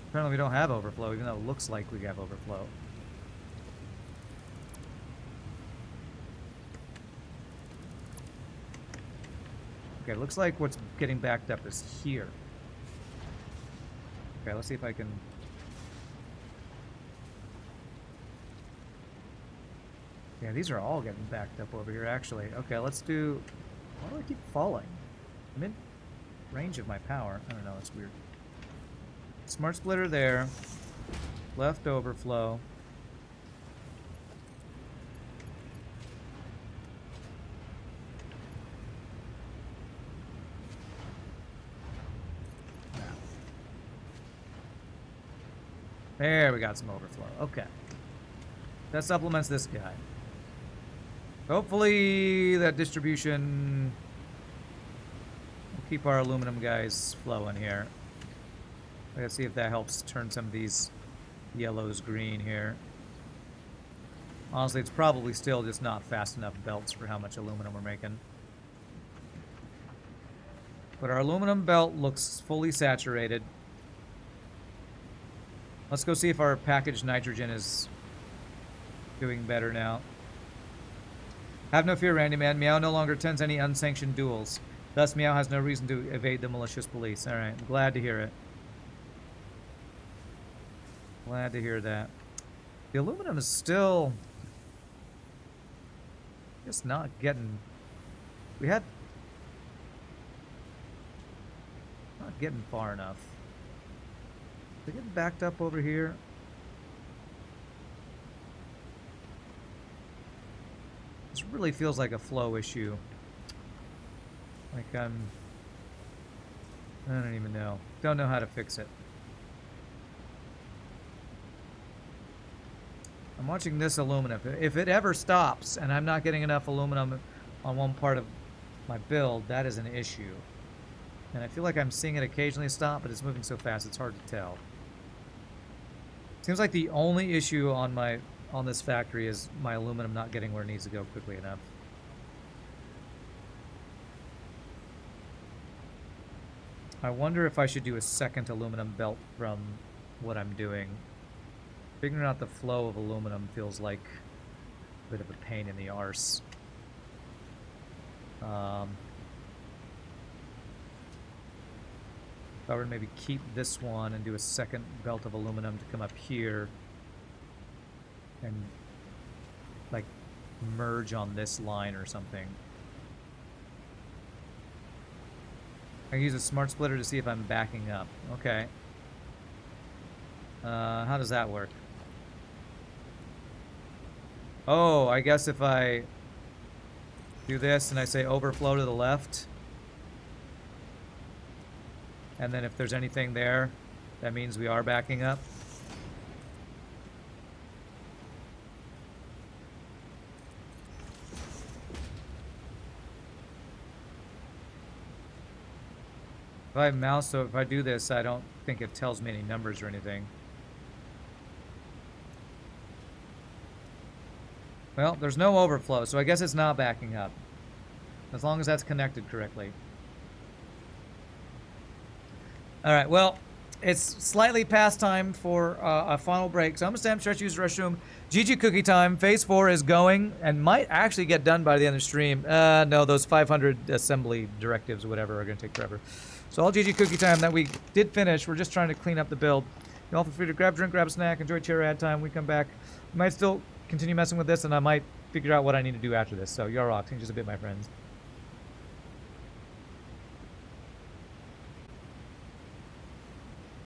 Apparently we don't have overflow, even though it looks like we have overflow. Okay, looks like what's getting backed up is here. Okay, let's see if I can... Yeah, these are all getting backed up over here, actually. Okay, let's do... Why do I keep falling? I'm in range of my power. I don't know, it's weird. Smart splitter there. Left overflow. There, we got some overflow. Okay. That supplements this guy. Hopefully that distribution will keep our aluminum guys flowing here. Let's see if that helps turn some of these yellows green here. Honestly, it's probably still just not fast enough belts for how much aluminum we're making. But our aluminum belt looks fully saturated. Let's go see if our packaged nitrogen is doing better now. Have no fear, Randy Man. Meow no longer attends any unsanctioned duels. Thus, Meow has no reason to evade the malicious police. Alright, I'm glad to hear it. Glad to hear that. The aluminum is still... just not getting... We had... not getting far enough. They're getting backed up over here. This really feels like a flow issue. Like I don't even know. Don't know how to fix it. I'm watching this aluminum. If it ever stops and I'm not getting enough aluminum on one part of my build, that is an issue. And I feel like I'm seeing it occasionally stop, but it's moving so fast it's hard to tell. Seems like the only issue on this factory is my aluminum not getting where it needs to go quickly enough. I wonder if I should do a second aluminum belt from what I'm doing. Figuring out the flow of aluminum feels like a bit of a pain in the arse. If I were to maybe keep this one and do a second belt of aluminum to come up here and like merge on this line or something. I can use a smart splitter to see if I'm backing up. Okay. How does that work? Oh, I guess if I do this and I say overflow to the left, and then if there's anything there, that means we are backing up. If I have mouse, so if I do this, I don't think it tells me any numbers or anything. Well, there's no overflow, so I guess it's not backing up. As long as that's connected correctly. Alright, well, it's slightly past time for a final break. So I'm going to stand up, stretch, use the restroom. GG cookie time. Phase 4 is going and might actually get done by the end of the stream. No, those 500 assembly directives or whatever are going to take forever. So all GG cookie time that we did finish. We're just trying to clean up the build. You all feel free to grab a drink, grab a snack, enjoy chair ad time. We come back. We might still continue messing with this, and I might figure out what I need to do after this. So, y'all rock. Change just a bit, my friends.